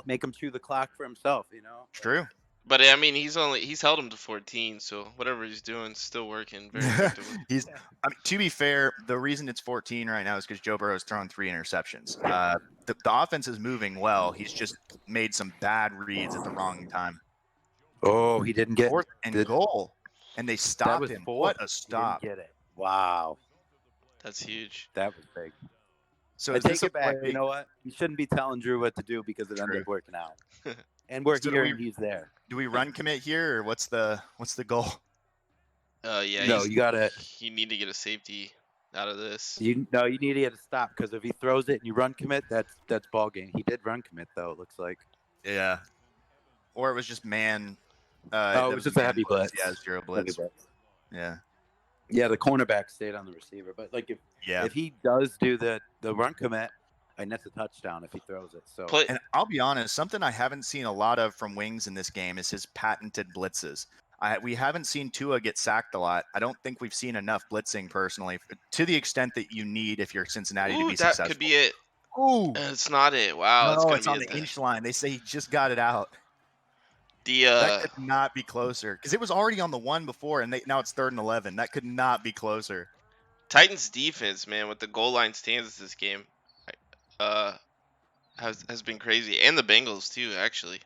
make him chew the clock for himself. True. But I mean, he's held him to 14, so whatever he's doing is still working very effectively. To be fair, the reason it's 14 right now is because Joe Burrow's thrown 3 interceptions. The offense is moving well. He's just made some bad reads at the wrong time. Oh, he didn't get 4th and goal, and they stopped him. What a stop! He didn't get it. Wow, that's huge. That was big. So I take it back. You know what? You shouldn't be telling Drew what to do because it ended up working out. And we're here, and he's there. Do we run commit here, or what's the goal? Yeah. No, you gotta. You need to get a safety out of this. You need to get a stop because if he throws it and you run commit, that's ball game. He did run commit though. It looks like. Yeah. Or it was just man. It was just a heavy blitz. Yeah, 0 blitz. Yeah. Yeah, the cornerback stayed on the receiver, but if he does do the run commit, And that's a touchdown if he throws it. So Play. And I'll be honest, something I haven't seen a lot of from Wings in this game is his patented blitzes. We haven't seen Tua get sacked a lot. I don't think we've seen enough blitzing personally, to the extent that you need if you're Cincinnati to Ooh, be that successful. could be it. Ooh, It's not it. Wow, it's no, gonna it's be on it. the inch line. They say he just got it out. The That could not be closer because it was already on the 1 before, and now it's 3rd and 11. That could not be closer. Titans defense, man, with the goal line stands this game, uh, has been crazy, and the Bengals too, actually.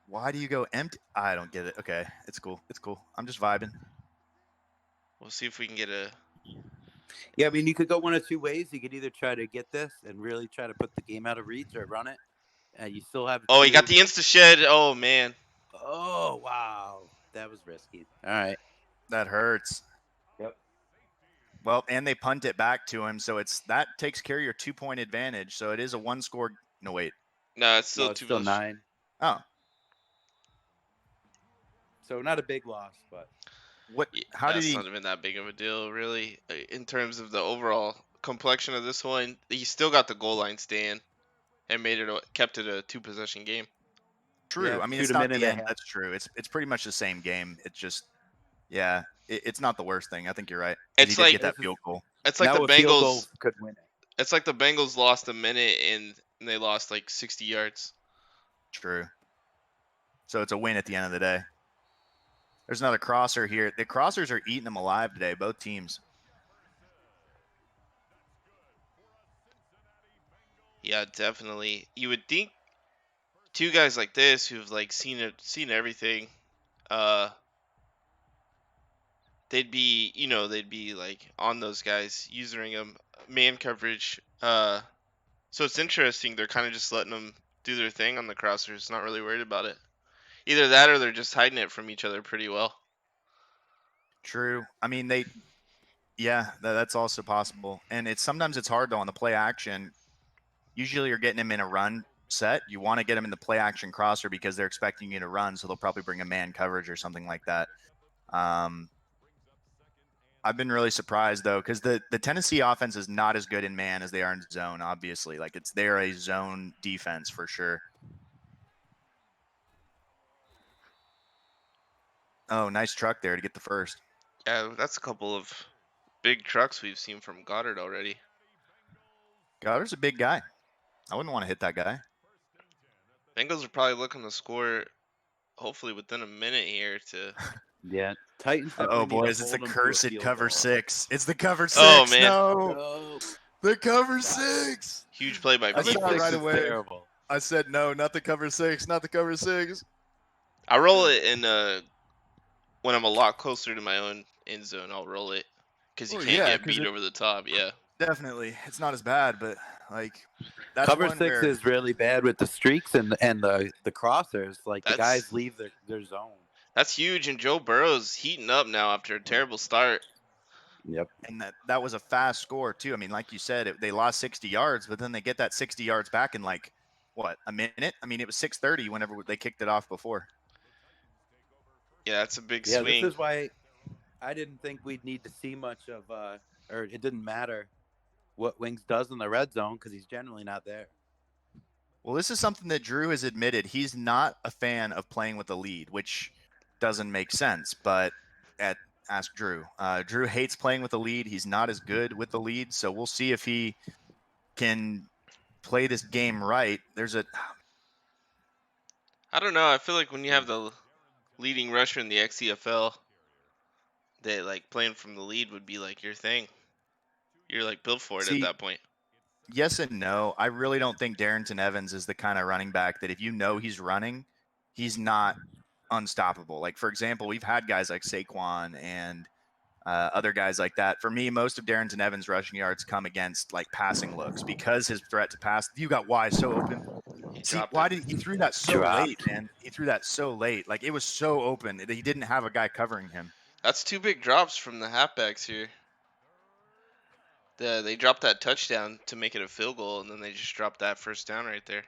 Why do you go empty? I don't get it. Okay, it's cool. It's cool. I'm just vibing. We'll see if we can get a. yeah, I mean, you could go one of two ways. You could either try to get this and really try to put the game out of reach, or run it. You still have. Oh, he got the insta shed. Oh man. Oh wow, that was risky. All right. That hurts. Yep. Well, and they punt it back to him, so that takes care of your 2-point advantage. So it is a 1-score. No, wait. No, it's still No, it's too still much. 9. Oh, So not a big loss, but what? How did That's he? not even that big of a deal, really, in terms of the overall complexion of this one. He still got the goal line stand and kept it a 2-possession game. True. yeah, I mean, shoot it's a not minute the and end. a half. That's true. It's pretty much the same game. It's just, yeah, it's not the worst thing. I think you're right. 'Cause It's he did like get that This is- field goal. it's like now the a field goal Bengals. could win it. It's like the Bengals lost a minute and they lost like 60 yards. True. So it's a win at the end of the day. There's another crosser here. The crossers are eating them alive today, both teams. Yeah, definitely. You would think two guys like this who've like seen everything, they'd be like on those guys using them man coverage. So it's interesting. They're kind of just letting them do their thing on the crossers, not really worried about it. Either that or they're just hiding it from each other pretty well. True. I mean, that's also possible. And sometimes it's hard though on the play action. Usually you're getting him in a run set. You want to get him in the play action crosser because they're expecting you to run, so they'll probably bring a man coverage or something like that. I've been really surprised though, because the Tennessee offense is not as good in man as they are in zone. Obviously, like they're a zone defense for sure. Oh, nice truck there to get the first. Yeah, that's a couple of big trucks we've seen from Goddard already. Goddard's a big guy. I wouldn't want to hit that guy. Bengals are probably looking to score, hopefully within a minute here to. Yeah, Titans. Oh definitely need boys, to it's the hold them to a cursed field cover goal. 6. It's the cover 6. Oh, man. No, No, the cover 6. Huge play by I Pete. saw it right away. Terrible. I said no, not the cover 6, not the cover 6. I roll it in when I'm a lot closer to my own end zone. I'll roll it because you Well, can't yeah, get 'cause beat over the top. Yeah. Definitely, it's not as bad, but like that's Cover one 6 where is really bad with the streaks and the crossers. Like the That's- guys leave their zone. That's huge, and Joe Burrow's heating up now after a terrible start. Yep. and that was a fast score too. I mean, like you said, they lost 60 yards, but then they get that 60 yards back in like what, a minute? I mean, it was 6:30 whenever they kicked it off before. Yeah, that's a big Yeah, swing. this is why I didn't think we'd need to see much of, or it didn't matter what Wings does in the red zone because he's generally not there. Well, this is something that Drew has admitted. He's not a fan of playing with the lead, which doesn't make sense. But ask Drew. Drew hates playing with the lead. He's not as good with the lead. So we'll see if he can play this game right. I don't know. I feel like when you have the leading rusher in the XCFL, that like playing from the lead would be like your thing. You're like built for it See, at that point. Yes and no. I really don't think Darrington Evans is the kind of running back that if you know he's running, he's not unstoppable. Like, for example, we've had guys like Saquon and other guys like that. For me, most of Darrington Evans' rushing yards come against like passing looks because his threat to pass. You got Wise so open. He See, dropped why it. did he threw that so Dropped. late, man? He threw that so late. Like, it was so open that he didn't have a guy covering him. That's 2 big drops from the halfbacks here. They dropped that touchdown to make it a field goal, and then they just dropped that first down right there.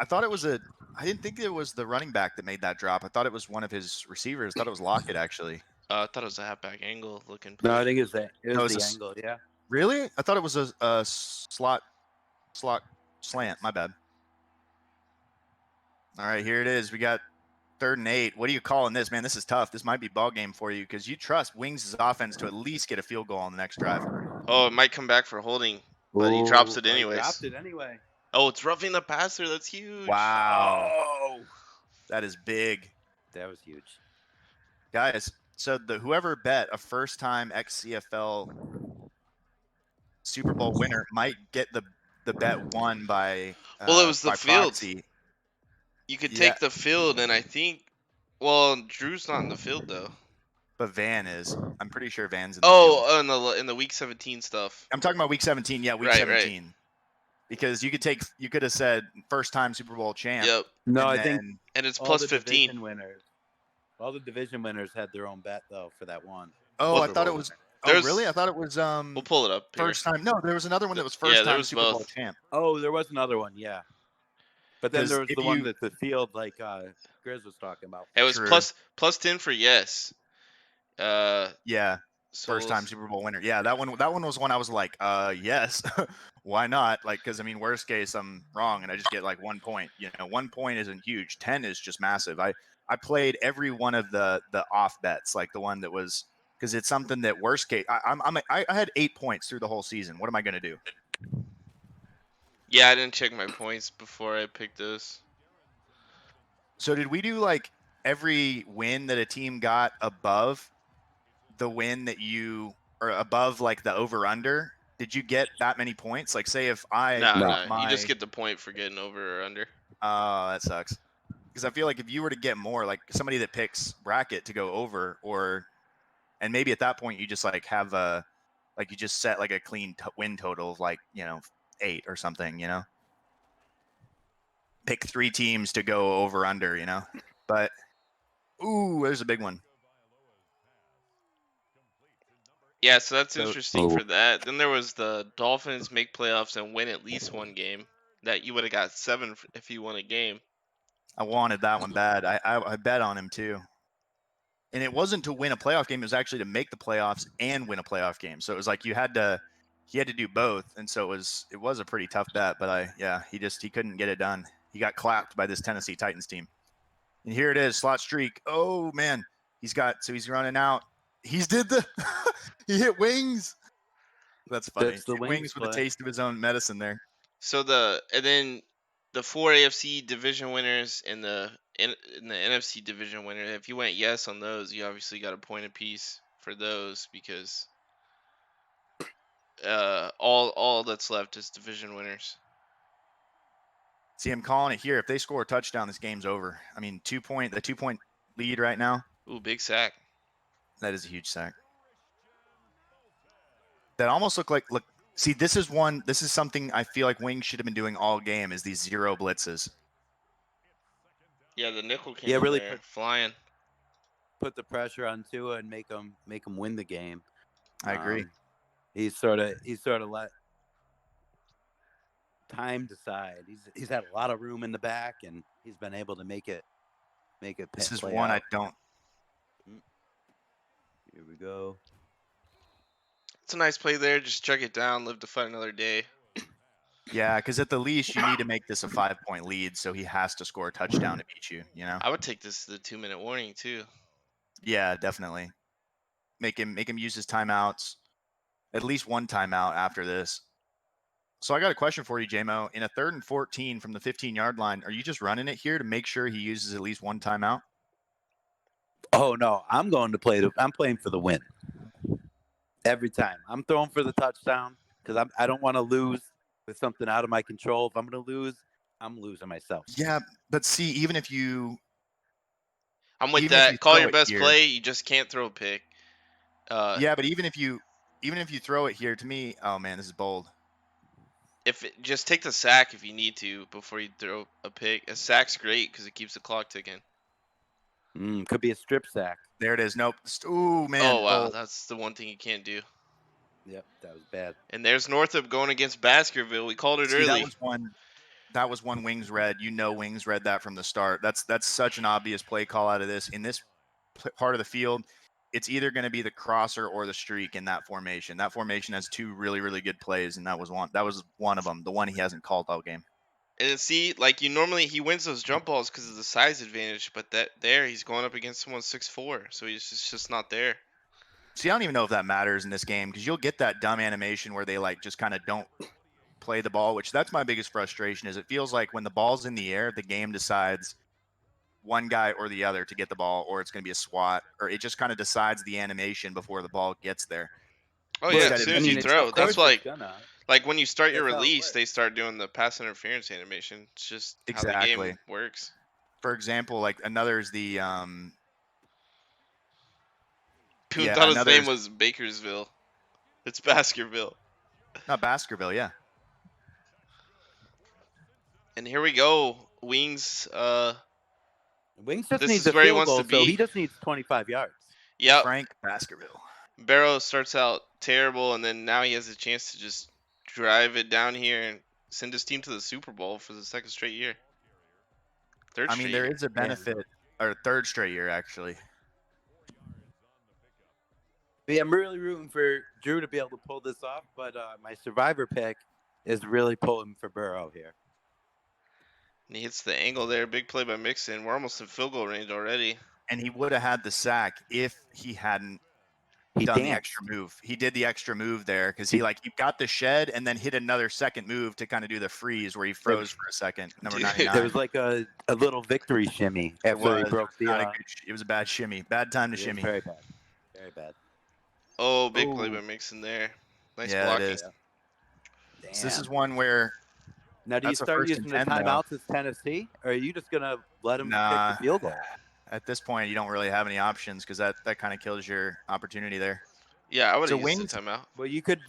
I thought it was I didn't think it was the running back that made that drop. I thought it was one of his receivers. I thought it was Lockett, actually. I thought it was a halfback angle looking. No, play. I think it was the No, it was angle. Yeah. Really? I thought it was a slot slant. My bad. All right, here it is. We got 3rd and 8. What are you calling this, man? This is tough. This might be ball game for you because you trust Wings' offense to at least get a field goal on the next drive. Oh, it might come back for holding, but he drops it He anyways. dropped it anyway. Oh, it's roughing the passer. That's huge. Wow, Oh, that is big, that was huge. guys. So whoever bet a first-time XCFL Super Bowl winner might get the bet won by Well, it was the by field. proxy. You could Yeah. take the field, and I think. Well, Drew's not in the field though. But Van is. I'm pretty sure Van's in the field. Oh, in the week 17 stuff. I'm talking about week 17. Yeah, week Right, 17. Because you could have said first-time Super Bowl champ. Yep. No, and I then, think And it's all plus the 15. division winners. All the division winners had their own bet though for that one. Oh, Well, I thought it was. Oh, there's- really? I thought it was We'll pull it up here. first time. No, there was another one that was Yeah, first there time was Super Bowl both. champ. Oh, there was another one, yeah. But then 'Cause there was if the one you- that the field, like Grizz was talking about. It was True. plus 10 for yes. Yeah, So first time Super Bowl winner. Yeah, that one was one I was like, yes, why not? Like, because I mean, worst case, I'm wrong and I just get like 1 point. 1 point isn't huge. 10 is just massive. I played every one of the off bets, like the one that was because it's something that worst case. I had 8 points through the whole season. What am I gonna do? Yeah, I didn't check my points before I picked this. So did we do like every win that a team got above the win that you or above like the over under? Did you get that many points? Like say if I No, dropped no, my you just get the point for getting over or under. oh, that sucks. Because I feel like if you were to get more, like somebody that picks bracket to go over, and maybe at that point you just like have like you just set like a clean win total of like 8 or something, pick 3 teams to go over under, but ooh, there's a big one. Yeah, so that's So- interesting Oh. for that. Then there was the Dolphins make playoffs and win at least one game. That you would have got 7 if you won a game. I wanted that one bad. I bet on him too. And it wasn't to win a playoff game, it was actually to make the playoffs and win a playoff game. So it was like he had to do both. And so it was a pretty tough bet, but he couldn't get it done. He got clapped by this Tennessee Titans team. And here it is, slot streak. Oh man, he's running out. He's did the he hit Wings. That's funny. That's the Hit Wings with a play. taste of his own medicine there. So then the 4 AFC division winners and the NFC division winner. If you went yes on those, you obviously got a point apiece for those because all that's left is division winners. See, I'm calling it here. If they score a touchdown, this game's over. I mean, the 2-point lead right now. Ooh, big sack. That is a huge sack. That almost looked like see, this is something I feel like Wings should have been doing all game is these zero blitzes. Yeah, the nickel came Yeah, in really there, flying. Put the pressure on Tua and make him win the game. I agree. He's sort of let time decide. He's had a lot of room in the back, and he's been able to make it. This is play one out. I don't. Here we go. It's a nice play there. Just chuck it down, live to fight another day. Yeah, because at the least you need to make this a 5-point lead, so he has to score a touchdown to beat you. I would take this to the 2-minute warning too. Yeah, definitely. Make him use his timeouts. At least one timeout after this. So I got a question for you, JMO. In a 3rd and 14 from the 15-yard line, are you just running it here to make sure he uses at least one timeout? Oh no, I'm going to play. I'm playing for the win every time. I'm throwing for the touchdown because I don't want to lose with something out of my control. If I'm going to lose, I'm losing myself. Yeah, but see, even if you I'm with Even if you that. Call throw your it best here- play. You just can't throw a pick. yeah, but even if you throw it here, to me, oh man, this is bold. Just take the sack if you need to before you throw a pick. A sack's great because it keeps the clock ticking. Could be a strip sack. There it is. Nope. Ooh, man. Oh wow, that's the one thing you can't do. Yep, that was bad. And there's Northup going against Baskerville. We called it See, early. that was one Wings read. Wings read that from the start. That's such an obvious play call out of this in this part of the field. it's either going to be the crosser or the streak in that formation. That formation has two really, really good plays, and that was one. That was one of them. The one he hasn't called all game. And see, like he wins those jump balls because of the size advantage, but he's going up against someone 6'4", so it's just not there. See, I don't even know if that matters in this game because you'll get that dumb animation where they like just kind of don't play the ball, which that's my biggest frustration. Is it feels like when the ball's in the air, the game decides one guy or the other to get the ball, or it's going to be a swat, or it just kind of decides the animation before the ball gets there. Oh Well, yeah, Instead as of soon as being you it's- throw, of that's course like it's gonna. when you start your That's how it release, works. they start doing the pass interference animation. It's just how the Exactly. game works. For example, like another is the Poon Yeah, thought his name another's- was Bakersville. It's Baskerville. not Baskerville, yeah. And here we go. Wings. Wings just This needs is a where he field wants goal, to so be. he just needs 25 yards. Yep. Frank Baskerville. Barrow starts out terrible, and then now he has a chance to just drive it down here and send his team to the Super Bowl for the second straight year. Third I mean, straight there year. is a benefit, or third straight year actually. Yeah, I'm really rooting for Drew to be able to pull this off, but my survivor pick is really pulling for Burrow here. And he hits the angle there. Big play by Mixon. We're almost in field goal range already. And he would have had the sack if he hadn't He done the danced. extra move. He did the extra move there because he got the shed and then hit another second move to kind of do the freeze where he froze for a second. Number Dude, 99. There was like a little victory shimmy after he broke the. Not a good, it was a bad shimmy. Bad time to it was shimmy. very bad. Very bad. Oh, big play Ooh. by Mixon there. Nice Yeah, blocking. it is. Damn. So this is one where Now, do you that's a start first using the and 10 though. timeouts as Tennessee, or are you just gonna let him kick Nah. the field goal? At this point you don't really have any options because that kind of kills your opportunity there. Yeah, I would So have used Wings- the timeout. Well, you could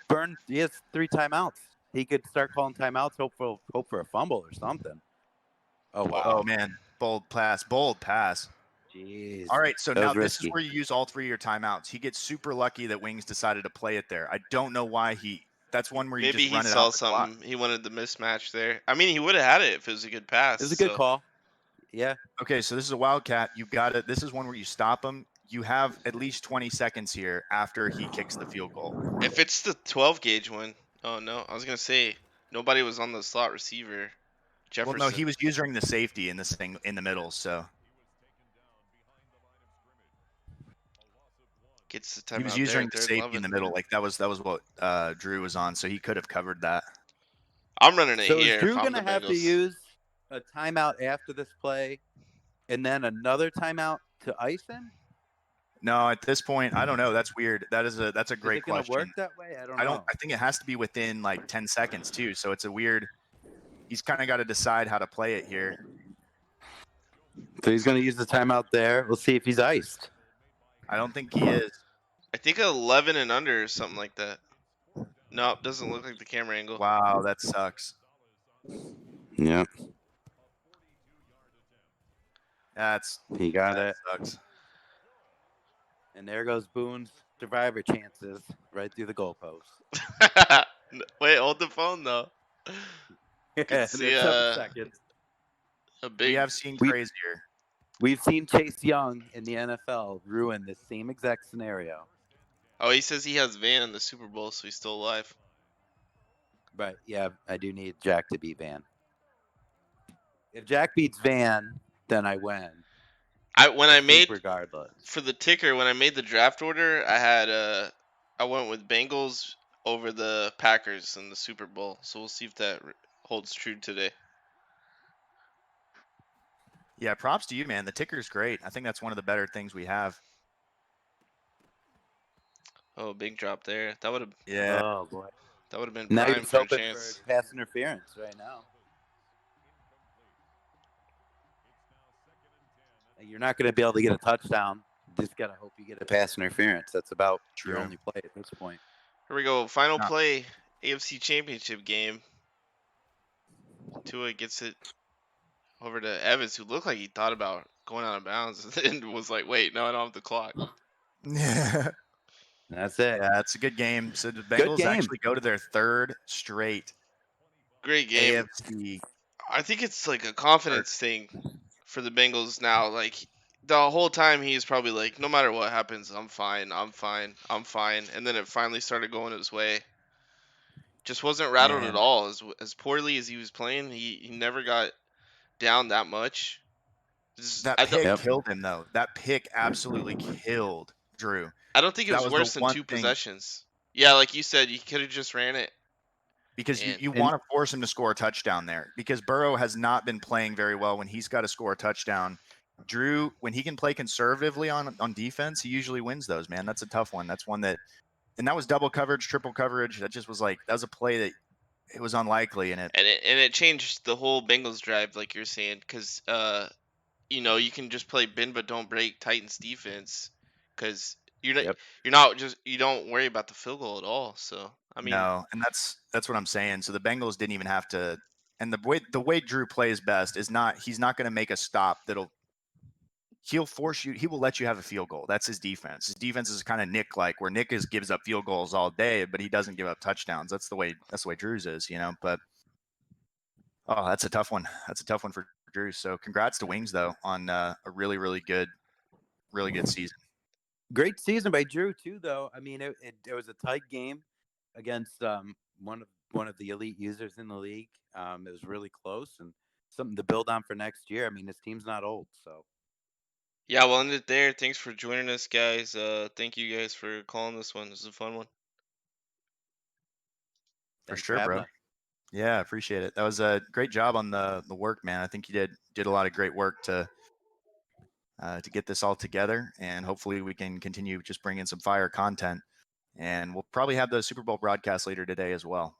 burn. He has 3 timeouts. He could start calling timeouts. Hope for a fumble or something. Oh wow! Oh man, bold pass. Jeez. All right, so That now was this is risky. where you use all 3 of your timeouts. He gets super lucky that Wings decided to play it there. I don't know why that's one where you Maybe just he run it saw out the clock. something. He wanted the mismatch there. I mean, he would have had it if it was a good pass. It was a good so- call. Yeah. Okay, so this is a wildcat. You got it. This is one where you stop him. You have at least 20 seconds here after he kicks the field goal. If it's the 12 gauge one, oh no, I was gonna say nobody was on the slot receiver. Jefferson. Well, no, he was using the safety in this thing in the middle. So Gets the timeout he was there using at the third safety 11. in the middle. Like that was what Drew was on. So he could have covered that. I'm running it So here. is Drew if I'm gonna the have to Bengals. use a timeout after this play, and then another timeout to ice him? No, at this point, I don't know. That's weird. That's a Is great it gonna question. work that way? I don't know. I think it has to be within like 10 seconds too. So it's a weird. He's kind of got to decide how to play it here. So he's gonna use the timeout there. We'll see if he's iced. I don't think he is. I think 11 and under or something like that. Nope, doesn't look like the camera angle. Wow, that sucks. Yeah, he got that it. sucks. And there goes Boone's survivor chances right through the goalpost. Wait, hold the phone though. Yeah, see, there's 7 seconds. A We big. have seen we- crazier. We've seen Chase Young in the NFL ruin this same exact scenario. Oh, he says he has Van in the Super Bowl, so he's still alive. But yeah, I do need Jack to beat Van. If Jack beats Van, then I win. When I made regardless. for the ticker, when I made the draft order, I went with Bengals over the Packers in the Super Bowl. So we'll see if that holds true today. Yeah, props to you, man. The ticker's great. I think that's one of the better things we have. Oh, big drop there. That would have Yeah. Oh boy. been Now prime you're for a hoping chance. for pass interference right now. You're not going to be able to get a touchdown. Just got to hope you get a pass interference. That's about your True. only play at this point. Here we go. Final No. play, AFC Championship game. Tua gets it over to Evans, who looked like he thought about going out of bounds and was like, wait, no, I don't have the clock. Yeah, That's it. it's a good game. So the Bengals game. actually go to their 3rd straight Great game. AFC. I think it's like a confidence thing for the Bengals now. Like, the whole time he's probably like, no matter what happens, I'm fine, I'm fine, I'm fine. And then it finally started going his way. Just wasn't rattled at Man, all. As poorly as he was playing, he never got down that much. that pick Yep. killed him though. That pick absolutely killed Drew. I don't think it That was was the worse than one 2 thing, possessions. Yeah, like you said, you could have just ran it. because And you And want to force him to score a touchdown there, because Burrow has not been playing very well when he's got to score a touchdown. Drew, when he can play conservatively on defense, he usually wins those, man. That's a tough one. That's one that, and that was double coverage, triple coverage. That just was like, that was a play that it was unlikely, and it, it changed the whole Bengals drive, like you're saying, because you can just play bend but don't break Titans defense, because you're not Yep. you're not just you don't worry about the field goal at all. So I mean, no, and that's what I'm saying. So the Bengals didn't even have to, and the way Drew plays best is not, he's not going to make a stop he'll force you. He will let you have a field goal. That's his defense. His defense is kind of Nick like, where Nick gives up field goals all day, but he doesn't give up touchdowns. That's the way Drew's is, But oh, that's a tough one. That's a tough one for Drew. So congrats to Wings though on a really good season. great season by Drew too, though. I mean, it was a tight game against one of the elite users in the league. It was really close and something to build on for next year. I mean, his team's not old, so yeah, we'll end it there. Thanks for joining us, guys. Thank you guys for calling this one. This is a fun one. For thanks for sure, having bro. us. Yeah, appreciate it. That was a great job on the work, man. I think you did a lot of great work to get this all together, and hopefully we can continue just bringing some fire content. And we'll probably have the Super Bowl broadcast later today as well.